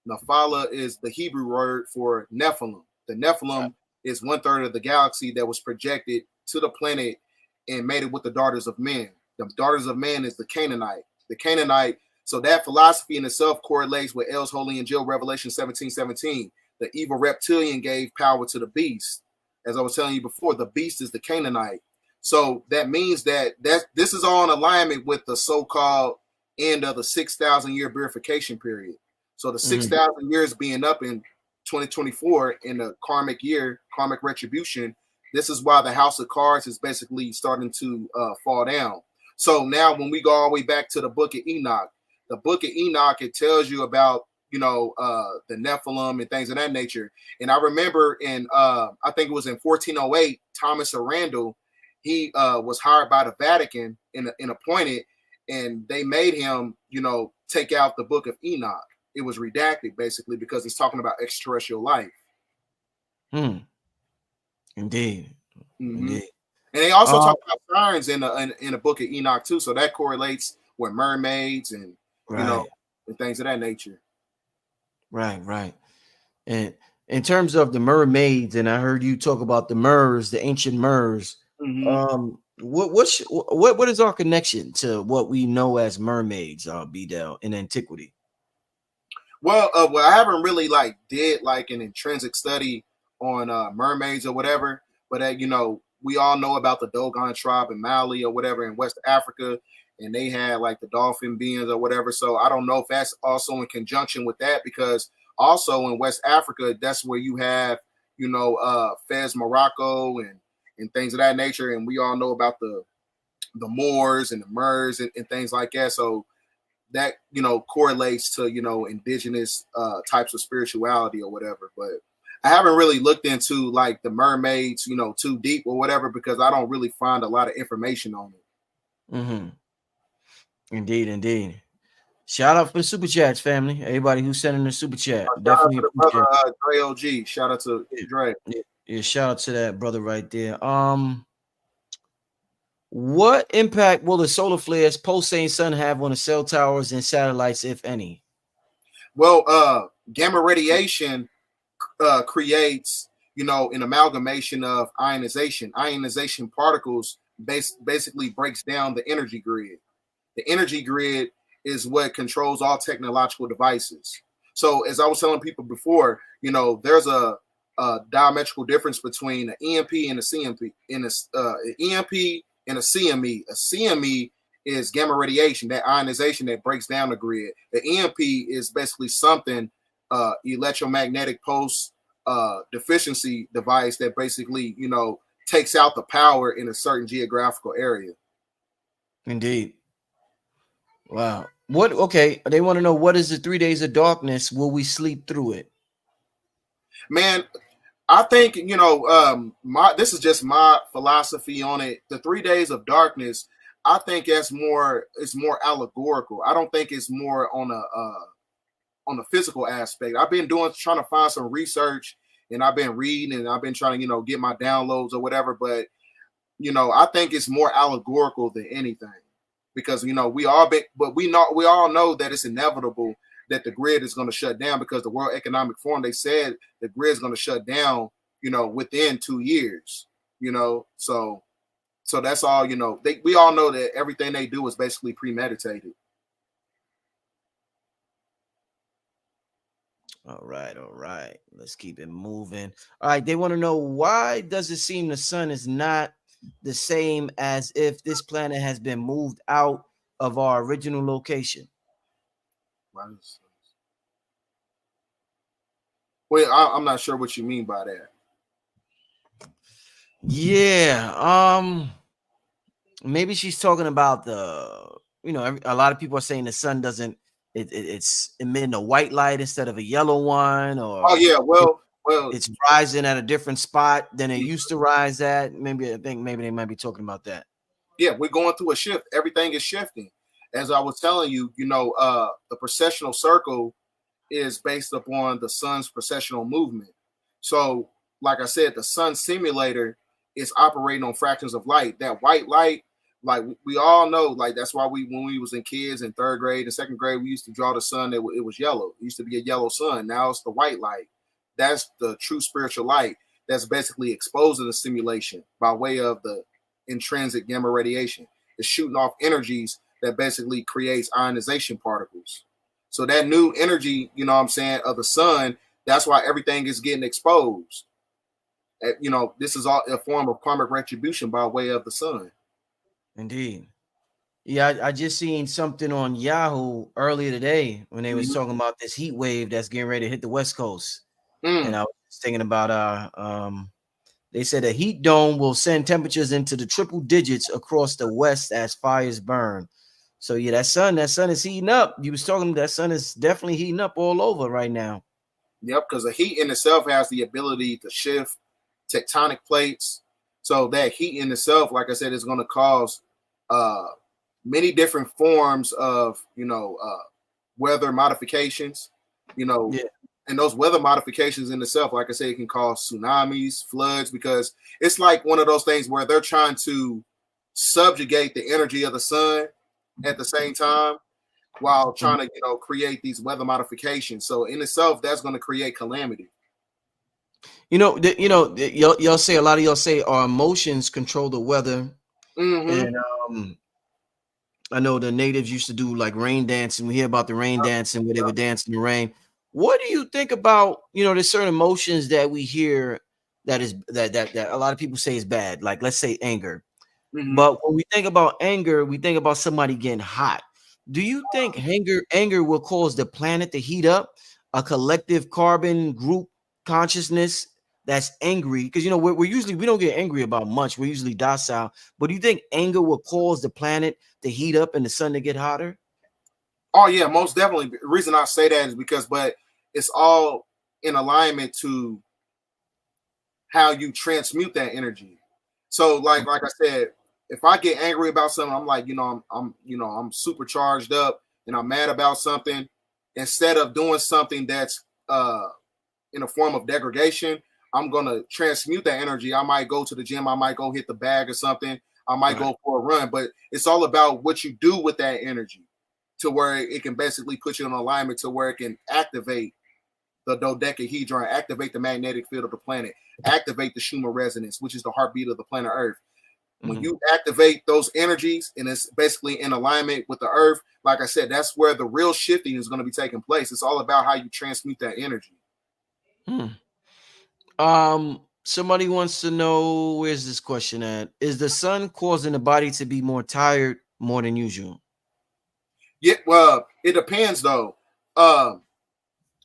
Nephilim is the Hebrew word for Nephilim. The Nephilim is 1/3 of the galaxy that was projected to the planet and made it with the daughters of men. The daughters of men is the Canaanite. The Canaanite. So that philosophy in itself correlates with El's Holy Angel, Revelation 17:17. The evil reptilian gave power to the beast. As I was telling you before, the beast is the Canaanite. So that means that this is all in alignment with the so-called end of the 6,000 year purification period. So the 6,000 years being up in 2024 in the karmic year, karmic retribution. This is why the house of cards is basically starting to fall down. So now when we go all the way back to the book of Enoch, it tells you about, the Nephilim and things of that nature. And I remember I think it was in 1408, Thomas Arundel, he was hired by the Vatican and appointed, and they made him, take out the book of Enoch. It was redacted basically because it's talking about extraterrestrial life. Indeed. And they also talk about sirens in the book of Enoch too. So that correlates with mermaids and and things of that nature. Right. And in terms of the mermaids, and I heard you talk about the Mers, the ancient Mers. What is our connection to what we know as mermaids, BDELL, in antiquity? Well, I haven't really like did like an intrinsic study on mermaids or whatever, but you know, we all know about the Dogon tribe in Mali or whatever in West Africa, and they had like the dolphin beings or whatever. So I don't know if that's also in conjunction with that, because also in West Africa, that's where you have, you know, Fez Morocco and things of that nature, and we all know about the Moors and the Mers and things like that. So that, you know, correlates to, you know, indigenous types of spirituality or whatever. But I haven't really looked into like the mermaids, you know, too deep or whatever, because I don't really find a lot of information on it. Mm-hmm. Indeed, indeed. Shout out for the super chats, family. Everybody who's sending the super chat. Definitely Shout out to the brother Dre OG. Shout out to Dre. Yeah, shout out to that brother right there. What impact will the solar flares pulsating sun have on the cell towers and satellites, if any? Well, gamma radiation creates, you know, an amalgamation of ionization. Ionization particles basically breaks down the energy grid. The energy grid is what controls all technological devices. So as I was telling people before, you know, there's a diametrical difference between an EMP and a CMP. In an EMP and a CME. A CME is gamma radiation, that ionization that breaks down the grid. The EMP is basically something, electromagnetic pulse deficiency device that basically, you know, takes out the power in a certain geographical area. Indeed. Wow. What? Okay. They want to know, what is the 3 days of darkness? Will we sleep through it? Man, I think, you know, this is just my philosophy on it. The 3 days of darkness, I think it's more allegorical. I don't think it's more on a physical aspect. I've been trying to find some research, and I've been reading, and I've been trying to, you know, get my downloads or whatever. But, you know, I think it's more allegorical than anything, because, you know, we all know that it's inevitable that the grid is going to shut down, because the World Economic Forum, they said the grid is going to shut down, you know, within 2 years, you know. So that's all, you know, we all know that everything they do is basically premeditated. All right. Let's keep it moving. All right. They want to know, why does it seem the sun is not the same as if this planet has been moved out of our original location? Well, I'm not sure what you mean by that. Yeah. Maybe she's talking about you know, a lot of people are saying the sun doesn't, it's emitting a white light instead of a yellow one, or well, it's rising at a different spot than it used to rise at. Maybe they might be talking about that. Yeah, we're going through a shift. Everything is shifting. As I was telling you, you know, the precessional circle is based upon the sun's precessional movement. So, like I said, the sun simulator is operating on fractions of light. That white light, like we all know, like that's why when we was in kids in 3rd grade and 2nd grade, we used to draw the sun that it was yellow. It used to be a yellow sun. Now it's the white light. That's the true spiritual light that's basically exposing the simulation by way of the intrinsic gamma radiation. It's shooting off energies that basically creates ionization particles. So that new energy, you know what I'm saying, of the sun, that's why everything is getting exposed. You know, this is all a form of karmic retribution by way of the sun. Indeed. Yeah, I just seen something on Yahoo earlier today when they was talking about this heat wave that's getting ready to hit the West Coast. And I was thinking about they said a heat dome will send temperatures into the triple digits across the West as fires burn. So yeah, that sun is heating up. You was talking, that sun is definitely heating up all over right now. Yep, because the heat in itself has the ability to shift tectonic plates. So that heat in itself, like I said, is going to cause many different forms of, you know, weather modifications, you know, and those weather modifications in itself, like I said, it can cause tsunamis, floods, because it's like one of those things where they're trying to subjugate the energy of the sun at the same time while trying to, you know, create these weather modifications. So in itself, that's going to create calamity. You know, y'all say, a lot of y'all say our emotions control the weather. And I know the natives used to do like rain dancing. We hear about the rain dancing where they would dance in the rain. What do you think about, there's certain emotions that we hear that a lot of people say is bad, like let's say anger. But when we think about anger, we think about somebody getting hot. Do you think anger will cause the planet to heat up, a collective carbon group consciousness that's angry? Because we don't get angry about much. We're usually docile. But do you think anger will cause the planet to heat up and the sun to get hotter? Oh yeah, most definitely. The reason I say that is because, but it's all in alignment to how you transmute that energy. So like I said, if I get angry about something, I'm like, I'm super charged up and I'm mad about something. Instead of doing something that's in a form of degradation, I'm gonna transmute that energy. I might go to the gym, I might go hit the bag or something, I might go for a run, but it's all about what you do with that energy to where it can basically put you in alignment to where it can activate the dodecahedron, activate the magnetic field of the planet, activate the Schumann resonance, which is the heartbeat of the planet Earth. When you activate those energies and it's basically in alignment with the Earth, like I said, that's where the real shifting is going to be taking place. It's all about how you transmute that energy. Somebody wants to know, where's this question at? Is the sun causing the body to be more tired more than usual? Yeah, well, it depends though.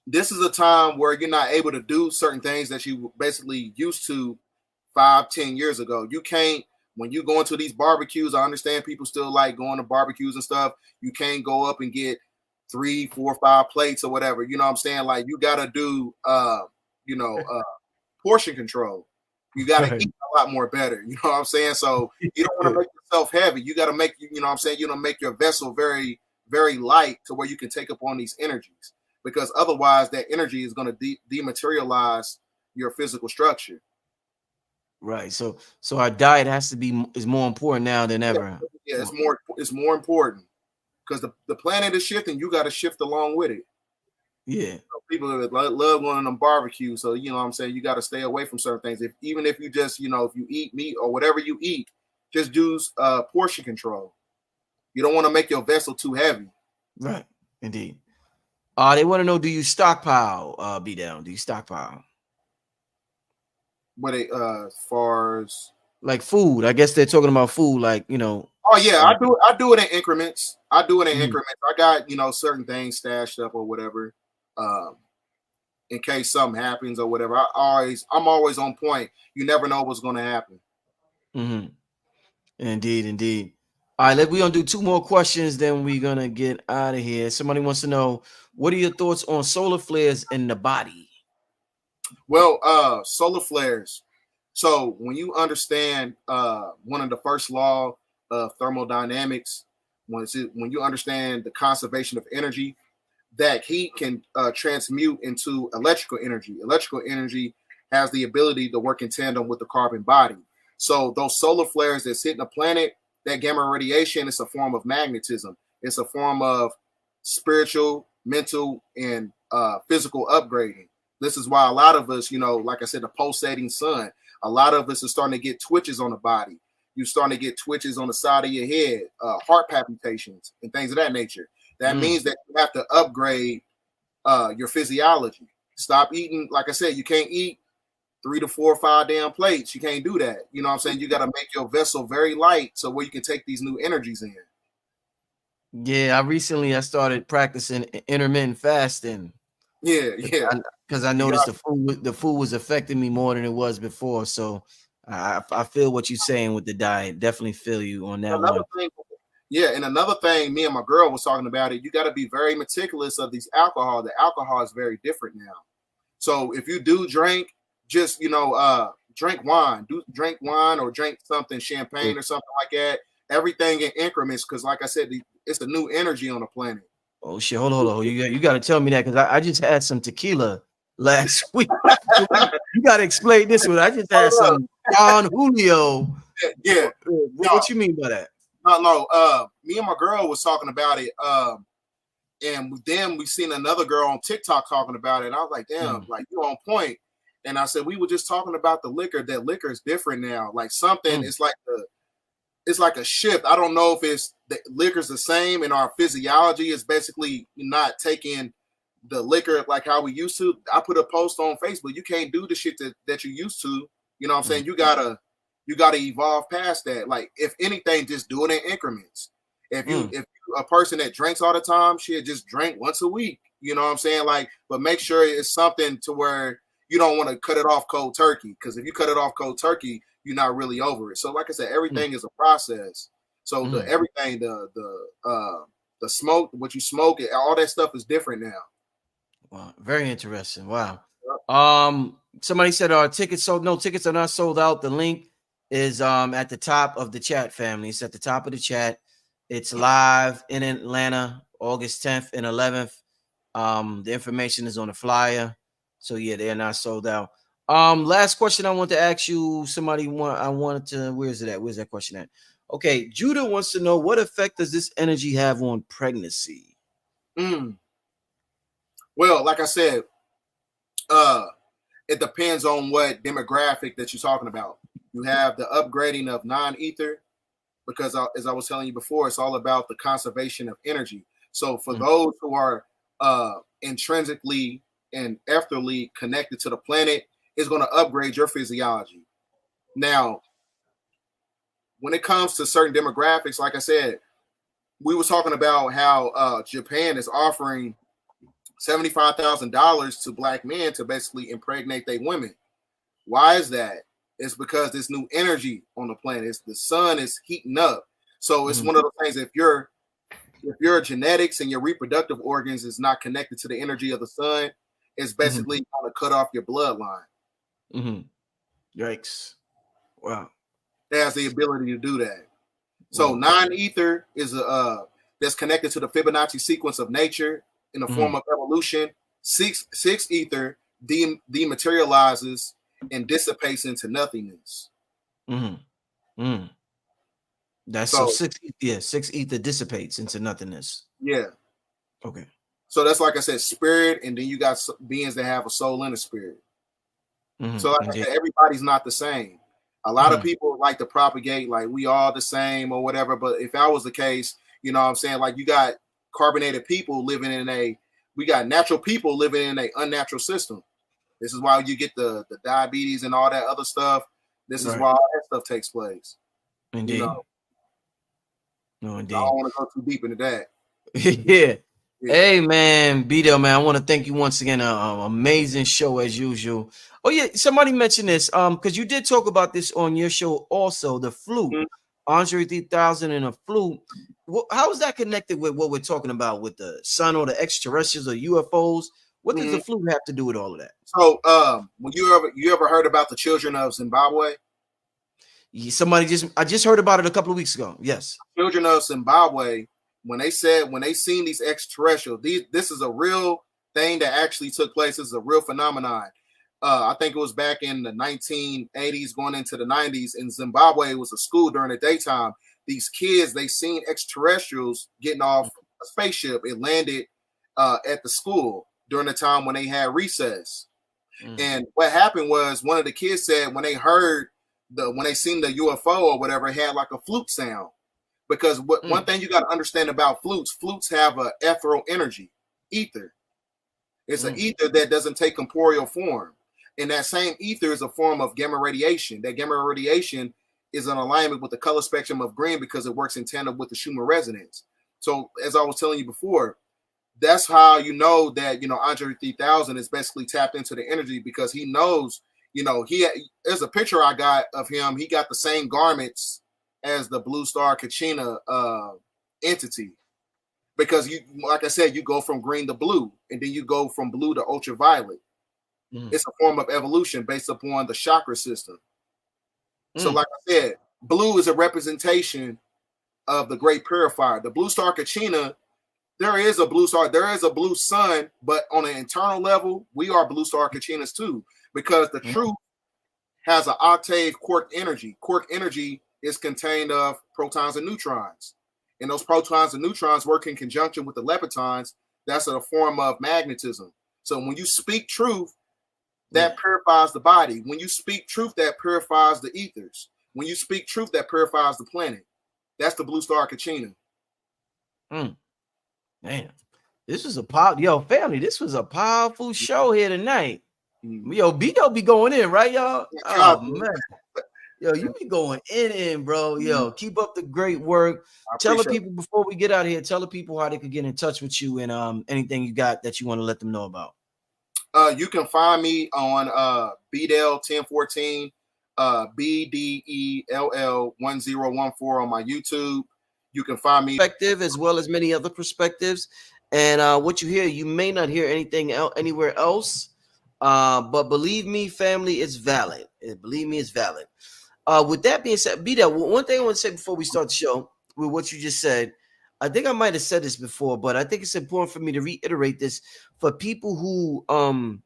This is a time where you're not able to do certain things that you basically used to 5-10 years ago. You can't, when you go into these barbecues, I understand people still like going to barbecues and stuff. You can't go up and get 3, 4, 5 plates or whatever. You know what I'm saying? Like you got to do, portion control. You got to eat a lot more better. You know what I'm saying? So you don't want to make yourself heavy. You got to make, you know what I'm saying? You don't make your vessel very, very light to where you can take up on these energies, because otherwise that energy is going to dematerialize your physical structure. Right. So our diet is more important now than ever. Yeah, it's more important because the planet is shifting. You got to shift along with it. Yeah. So people love going on them barbecues. So, you know what I'm saying? You got to stay away from certain things. Even if you just, if you eat meat or whatever you eat, just do portion control. You don't want to make your vessel too heavy. Right. Indeed. They want to know, do you stockpile, B-Down? Do you stockpile? What as far as like food? I guess they're talking about food, like, Oh yeah, I do it in increments. I got, certain things stashed up or whatever. In case something happens or whatever. I'm always on point. You never know what's gonna happen. Indeed. All right, we're gonna do 2 more questions, then we're gonna get out of here. Somebody wants to know, what are your thoughts on solar flares in the body? Well, solar flares. So when you understand one of the first law of thermodynamics, when you understand the conservation of energy, that heat can transmute into electrical energy. Electrical energy has the ability to work in tandem with the carbon body. So those solar flares that's hitting the planet, that gamma radiation is a form of magnetism. It's a form of spiritual, mental, and physical upgrading. This is why a lot of us, like I said, the pulsating sun, a lot of us are starting to get twitches on the body. You're starting to get twitches on the side of your head, heart palpitations, and things of that nature. That means that you have to upgrade your physiology. Stop eating. Like I said, you can't eat 3 to 4 or 5 damn plates. You can't do that. You know what I'm saying? You got to make your vessel very light so where you can take these new energies in. Yeah, I started practicing intermittent fasting. Yeah. Because I noticed the food was affecting me more than it was before. So I feel what you're saying with the diet. Definitely feel you on that one. And another thing, me and my girl was talking about it. You got to be very meticulous of these alcohol. The alcohol is very different now. So if you do drink, just drink wine. Drink wine or drink something, champagne or something like that. Everything in increments, because like I said, it's the new energy on the planet. Oh shit! Hold on. You got to tell me that, because I just had some tequila last week. You got to explain this one. I just had some Don Julio. Yeah. What you mean by that? No. Me and my girl was talking about it. And then we seen another girl on TikTok talking about it. And I was like, damn, like you're on point. And I said, we were just talking about the liquor. That liquor is different now. Like something, it's like it's like a shift. I don't know if it's the liquor's the same and our physiology is basically not taking the liquor like how we used to. I put a post on Facebook. You can't do the shit that you used to. You know what I'm saying? You gotta evolve past that. Like, if anything, just do it in increments. If you a person that drinks all the time, shit, just drink once a week. You know what I'm saying? Like, but make sure it's something to where you don't want to cut it off cold turkey. Because if you cut it off cold turkey, you're not really over it. So, like I said, everything is a process. So everything, the smoke, what you smoke, all that stuff is different now. Wow, very interesting. Wow. Somebody said tickets sold. No, tickets are not sold out. The link is at the top of the chat, family. It's at the top of the chat. It's live in Atlanta, August 10th and 11th. The information is on the flyer. So yeah, they're not sold out. Last question I want to ask you. Where's it at? Where's that question at? Okay, Judah wants to know, what effect does this energy have on pregnancy? Well, like I said, it depends on what demographic that you're talking about. You have the upgrading of non-ether, because as I was telling you before, it's all about the conservation of energy. So for those who are intrinsically and ethically connected to the planet, it's going to upgrade your physiology. Now, when it comes to certain demographics, like I said, we were talking about how Japan is offering $75,000 to black men to basically impregnate their women. Why is that? It's because there's new energy on the planet. The sun is heating up. So it's one of those things, if your genetics and your reproductive organs is not connected to the energy of the sun, it's basically going to cut off your bloodline. Yikes. Wow. It has the ability to do that. So non-ether is that's connected to the Fibonacci sequence of nature in the form of evolution. Six ether dematerializes and dissipates into nothingness. That's so 6 ether dissipates into nothingness. Yeah. Okay. So that's, like I said, spirit, and then you got beings that have a soul and a spirit. So like I said, everybody's not the same. A lot of people like to propagate like we all the same or whatever. But if that was the case, you know what I'm saying? Like, you got carbonated people living in we got natural people living in an unnatural system. This is why you get the diabetes and all that other stuff. This is why all that stuff takes place. Indeed. You know? No, indeed. I don't want to go too deep into that. Yeah. Hey, man, BDELL, man, I want to thank you once again. Amazing show as usual. Oh, yeah, somebody mentioned this because you did talk about this on your show also, the flute, Andre 3000 and a flute. How is that connected with what we're talking about with the sun or the extraterrestrials or UFOs? What does the flute have to do with all of that? So, when you ever heard about the children of Zimbabwe? I just heard about it a couple of weeks ago. Yes. Children of Zimbabwe, when they seen these extraterrestrials, this is a real thing that actually took place. This is a real phenomenon. I think it was back in the 1980s going into the 90s in Zimbabwe. It was a school during the daytime. These kids, they seen extraterrestrials getting off a spaceship. It landed at the school during the time when they had recess. And what happened was, one of the kids said when they seen the UFO or whatever, it had like a flute sound. Because one thing you got to understand about flutes have an ethereal energy, ether. It's an ether that doesn't take corporeal form. And that same ether is a form of gamma radiation. That gamma radiation is in alignment with the color spectrum of green because it works in tandem with the Schumann resonance. So as I was telling you before, that's how you know that, Andre 3000 is basically tapped into the energy, because he knows, there's a picture I got of him. He got the same garments as the Blue Star Kachina entity, because like I said, you go from green to blue, and then you go from blue to ultraviolet. It's a form of evolution based upon the chakra system. So like I said, blue is a representation of the great purifier. The Blue Star Kachina, there is a blue star, there is a blue sun, but on an internal level, we are Blue Star Kachinas too, because the truth has an octave quark energy. Quark energy is contained of protons and neutrons. And those protons and neutrons work in conjunction with the leptons. That's a form of magnetism. So when you speak truth, that purifies the body. When you speak truth, that purifies the ethers. When you speak truth, that purifies the planet. That's the blue star Kachina. Man, this was yo, family. This was a powerful show here tonight. Yo, BDELL be going in, right, y'all? Oh man. Yo, you be going in, bro. Yo, keep up the great work. Tell the people before we get out of here, tell the people how they could get in touch with you and anything you got that you want to let them know about. You can find me on BDELL1014, BDELL1014 on my YouTube. You can find me perspective as well as many other perspectives. And what you hear, you may not hear anything anywhere else. But believe me, family, it's valid. Believe me, it's valid. With that being said, BDELL, one thing I want to say before we start the show with what you just said, I think I might have said this before, but I think it's important for me to reiterate this for people who, for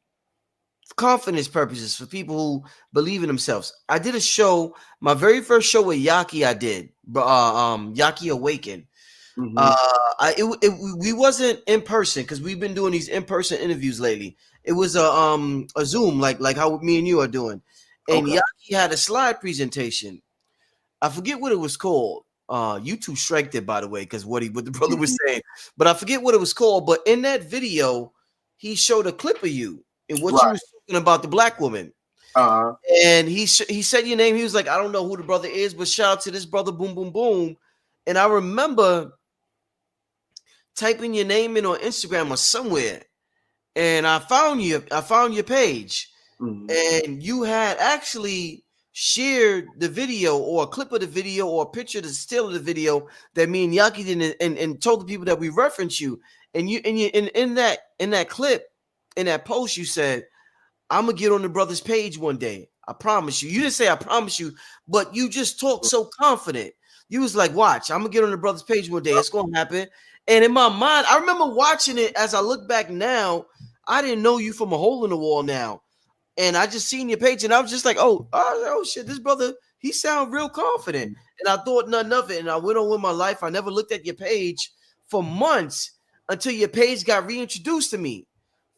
confidence purposes, for people who believe in themselves. I did a show, my very first show with Yaki. I did, Yaki Awaken. We wasn't in person because we've been doing these in-person interviews lately. It was a Zoom, like how me and you are doing. And Yaki had a slide presentation. I forget what it was called. YouTube striked it, by the way, because what the brother was saying. But I forget what it was called. But in that video, he showed a clip of you and what you was talking about the black woman. And he said your name. He was like, I don't know who the brother is, but shout out to this brother, boom, boom, boom. And I remember typing your name in on Instagram or somewhere, and I found you. I found your page, and you had actually shared the video or a clip of the video or a picture of the still of the video that me and Yaki did, and told the people that we reference you. And in that clip, in that post, you said, I'm gonna get on the brother's page one day. I promise you. You didn't say I promise you, but you just talked so confident. You was like, watch, I'm gonna get on the brother's page one day. It's gonna happen. And in my mind, I remember watching it as I look back now. I didn't know you from a hole in the wall now. And I just seen your page and I was just like, oh shit, this brother, he sound real confident. And I thought nothing of it. And I went on with my life. I never looked at your page for months until your page got reintroduced to me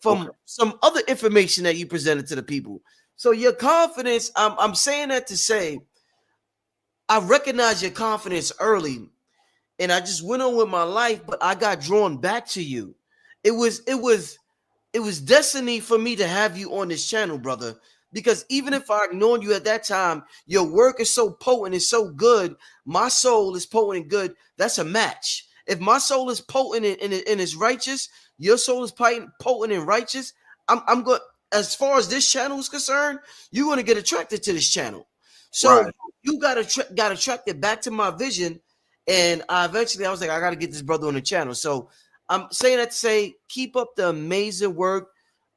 from some other information that you presented to the people. So your confidence, I'm saying that to say, I recognize your confidence early. And I just went on with my life, but I got drawn back to you. It was destiny for me to have you on this channel, brother, because even if I ignored you at that time, your work is so potent and so good. My soul is potent and good. That's a match. If my soul is potent and is righteous, your soul is potent and righteous. I'm going, as far as this channel is concerned, you're going to get attracted to this channel. So you got attracted back to my vision. And I was like, I got to get this brother on the channel. So I'm saying that to say, keep up the amazing work.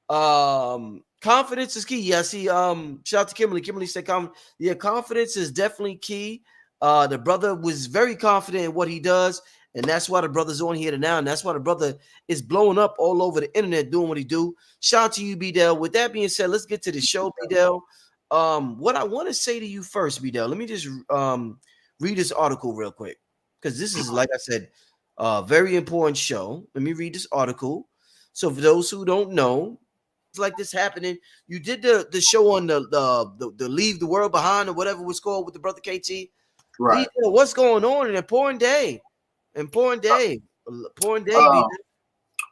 Confidence is key. Yeah, I see. Shout out to Kimberly. Kimberly said, confidence is definitely key. The brother was very confident in what he does. And that's why the brother's on here now. And that's why the brother is blowing up all over the internet doing what he do. Shout out to you, BDELL. With that being said, let's get to the show, BDELL. What I want to say to you first, BDELL, let me just read this article real quick. Because this is, like I said, a very important show. Let me read this article. So for those who don't know, it's like this happening. You did the show on the Leave the World Behind or whatever it was called with the brother KT. Right. What's going on? An important day. Important day.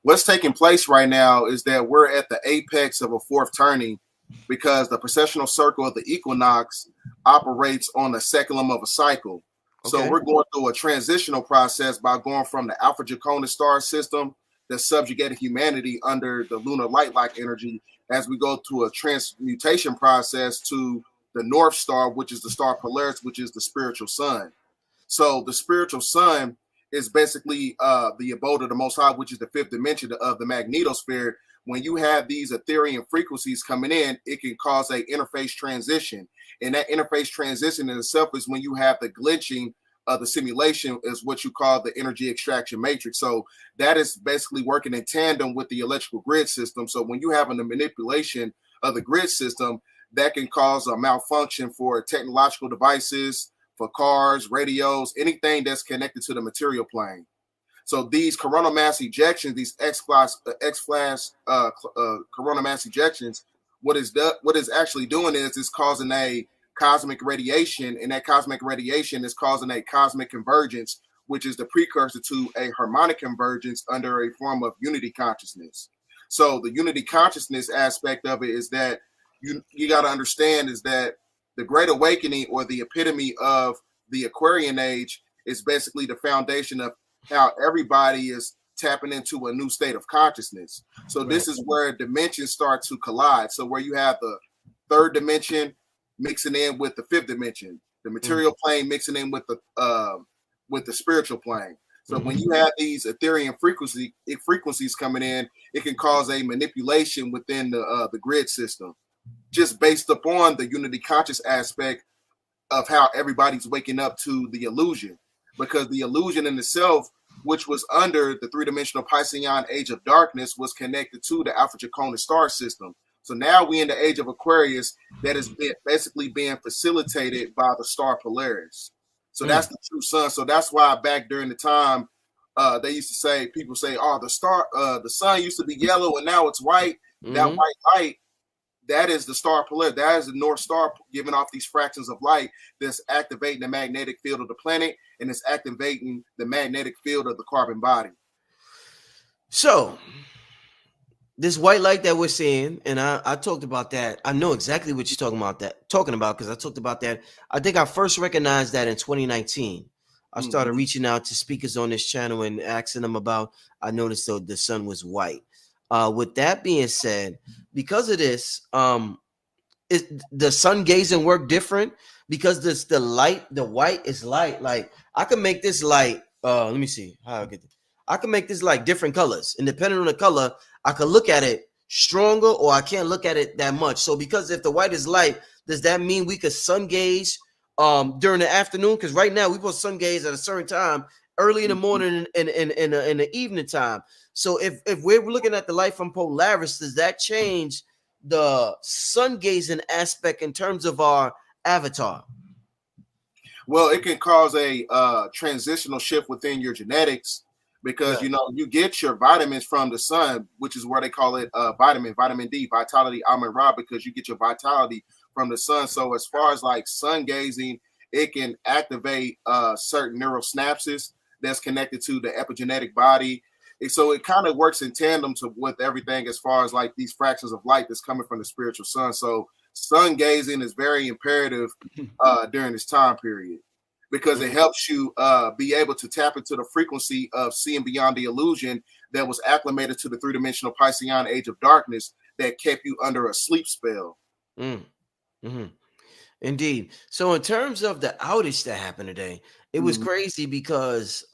What's taking place right now is that we're at the apex of a fourth turning because the precessional circle of the equinox operates on the seculum of a cycle. So we're going through a transitional process by going from the Alpha Draconis star system that subjugated humanity under the lunar light-like energy as we go to a transmutation process to the North Star, which is the star Polaris, which is the spiritual sun. So the spiritual sun is basically the abode of the Most High, which is the fifth dimension of the magnetosphere. When you have these Ethereum frequencies coming in, it can cause a interface transition. And that interface transition in itself is when you have the glitching of the simulation, is what you call the energy extraction matrix. So that is basically working in tandem with the electrical grid system. So when you have a manipulation of the grid system, that can cause a malfunction for technological devices, for cars, radios, anything that's connected to the material plane. So these coronal mass ejections, these X-flash coronal mass ejections, what is actually doing is it's causing a cosmic radiation, and that cosmic radiation is causing a cosmic convergence, which is the precursor to a harmonic convergence under a form of unity consciousness. So the unity consciousness aspect of it is that you got to understand is that the Great Awakening, or the epitome of the Aquarian age, is basically the foundation of how everybody is tapping into a new state of consciousness. So this is where dimensions start to collide. So where you have the third dimension mixing in with the fifth dimension, the material plane mixing in with the spiritual plane. So when you have these Ethereum frequencies coming in, it can cause a manipulation within the grid system, just based upon the unity conscious aspect of how everybody's waking up to the illusion. Because the illusion in itself, which was under the three-dimensional Piscean age of darkness, was connected to the Alpha Draconis star system. So now we in the age of Aquarius that is basically being facilitated by the star Polaris. So that's the true sun. So that's why back during the time, they used to say, people say, oh, the sun used to be yellow and now it's white. That white light, that is the star Polaris. That is the North Star giving off these fractions of light that's activating the magnetic field of the planet, and it's activating the magnetic field of the carbon body. So this white light that we're seeing, and I talked about that. I know exactly what you're talking about because I talked about that. I think I first recognized that in 2019. I started reaching out to speakers on this channel and asking them about, I noticed though the sun was white. With that being said, because of this, the sun gazing work different because the white is light. Like I can make this light. Let me see how I get this. I can make this like different colors, and depending on the color, I can look at it stronger or I can't look at it that much. So because if the white is light, does that mean we could sun gaze during the afternoon? Because right now we put sun gaze at a certain time, early in the morning and in the evening time. So if we're looking at the light from Polaris, does that change the sun gazing aspect in terms of our avatar? Well, it can cause a transitional shift within your genetics because, you get your vitamins from the sun, which is where they call it vitamin D, vitality almond raw, because you get your vitality from the sun. So as far as like sun gazing, it can activate certain neural synapses that's connected to the epigenetic body. And so it kind of works in tandem with everything as far as like these fractions of light that's coming from the spiritual sun. So sun gazing is very imperative during this time period because it helps you be able to tap into the frequency of seeing beyond the illusion that was acclimated to the three-dimensional Piscean age of darkness that kept you under a sleep spell. Indeed. So in terms of the outage that happened today, it was crazy because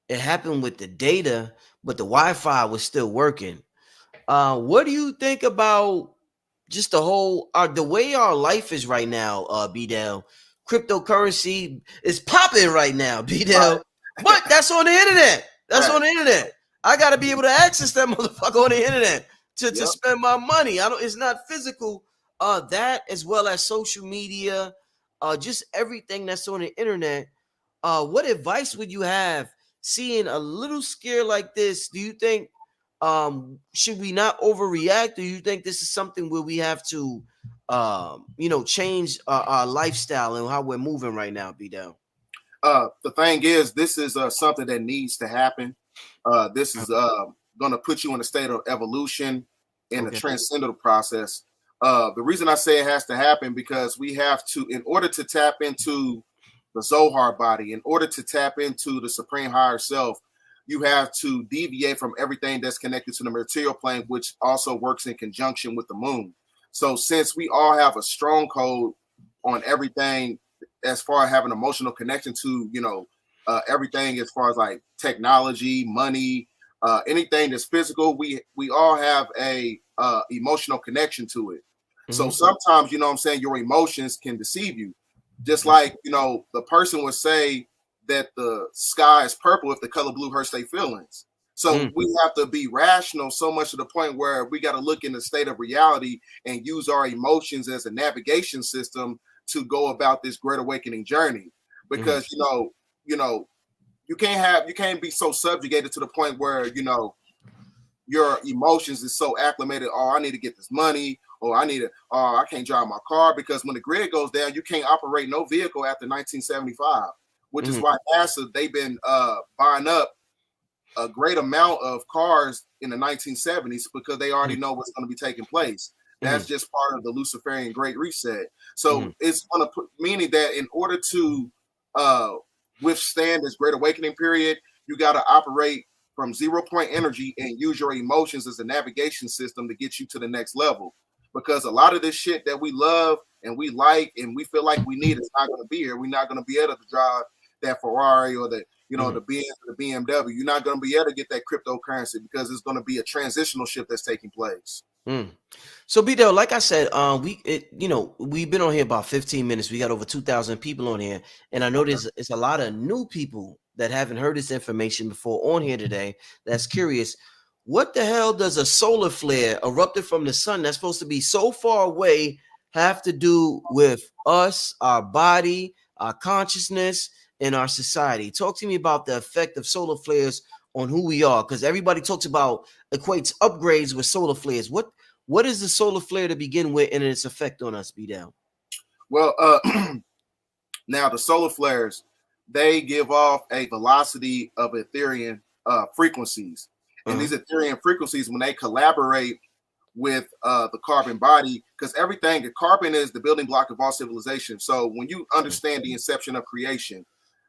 it happened with the data, but the Wi-Fi was still working. What do you think about just the whole the way our life is right now, BDEL? Cryptocurrency is popping right now, BDEL. But that's on the internet. That's on the internet. I gotta be able to access that motherfucker on the internet to spend my money. It's not physical. That as well as social media, just everything that's on the internet. What advice would you have seeing a little scare like this? Do you think should we not overreact? Do you think this is something where we have to change our lifestyle and how we're moving right now, BDEL? The thing is, this is something that needs to happen. This is going to put you in a state of evolution in a transcendental process. The reason I say it has to happen because we have to, in order to tap into the Zohar body, in order to tap into the supreme higher self, you have to deviate from everything that's connected to the material plane, which also works in conjunction with the moon. So since we all have a stronghold on everything as far as having emotional connection to, everything as far as like technology, money, anything that's physical, we all have a emotional connection to it. So sometimes, your emotions can deceive you. Just like, the person would say that the sky is purple if the color blue hurts their feelings. So we have to be rational so much to the point where we got to look in the state of reality and use our emotions as a navigation system to go about this great awakening journey. Because, you can't be so subjugated to the point where, your emotions is so acclimated. Oh, I need to get this money, or I can't drive my car, because when the grid goes down, you can't operate no vehicle after 1975, which is why NASA, they've been buying up a great amount of cars in the 1970s, because they already know what's going to be taking place. That's just part of the Luciferian Great Reset. So it's going to put, meaning that in order to withstand this Great Awakening period, you got to operate from 0 point energy and use your emotions as a navigation system to get you to the next level. Because a lot of this shit that we love and we like and we feel like we need is not going to be here. We're not going to be able to drive that Ferrari or the the Benz or the BMW. You're not going to be able to get that cryptocurrency, because it's going to be a transitional shift that's taking place. So BDELL, like I said, we've been on here about 15 minutes. We got over 2,000 people on here, and I know there's a lot of new people that haven't heard this information before on here today. That's curious. What the hell does a solar flare erupted from the sun that's supposed to be so far away have to do with us, our body, our consciousness, and our society? Talk to me about the effect of solar flares on who we are, because everybody talks about equates upgrades with solar flares. What is the solar flare to begin with, and its effect on us, BDELL? Well, now the solar flares, they give off a velocity of Ethereum frequencies. And these Ethereum frequencies, when they collaborate with the carbon body, because the carbon is the building block of all civilization. So when you understand the inception of creation,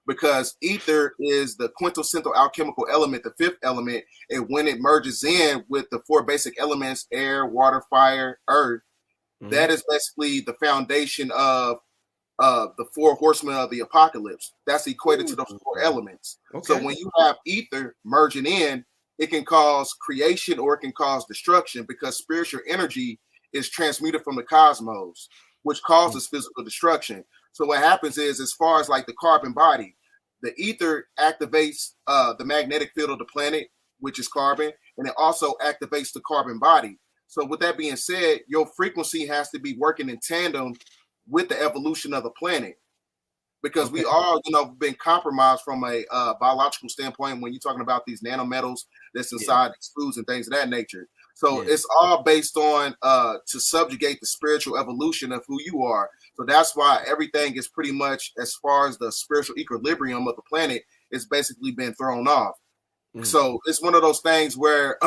because ether is the quintessential alchemical element, the fifth element, and when it merges in with the four basic elements, air, water, fire, earth, that is basically the foundation of the four horsemen of the apocalypse. That's equated to those four elements. So when you have ether merging in, it can cause creation or it can cause destruction, because spiritual energy is transmuted from the cosmos, which causes physical destruction. So what happens is, as far as like the carbon body, the ether activates the magnetic field of the planet, which is carbon, and it also activates the carbon body. So with that being said, your frequency has to be working in tandem with the evolution of the planet, because we all, been compromised from a biological standpoint when you're talking about these nanometals that's inside these foods and things of that nature. So it's all based on to subjugate the spiritual evolution of who you are. So that's why everything is pretty much, as far as the spiritual equilibrium of the planet, it's basically been thrown off. So it's one of those things where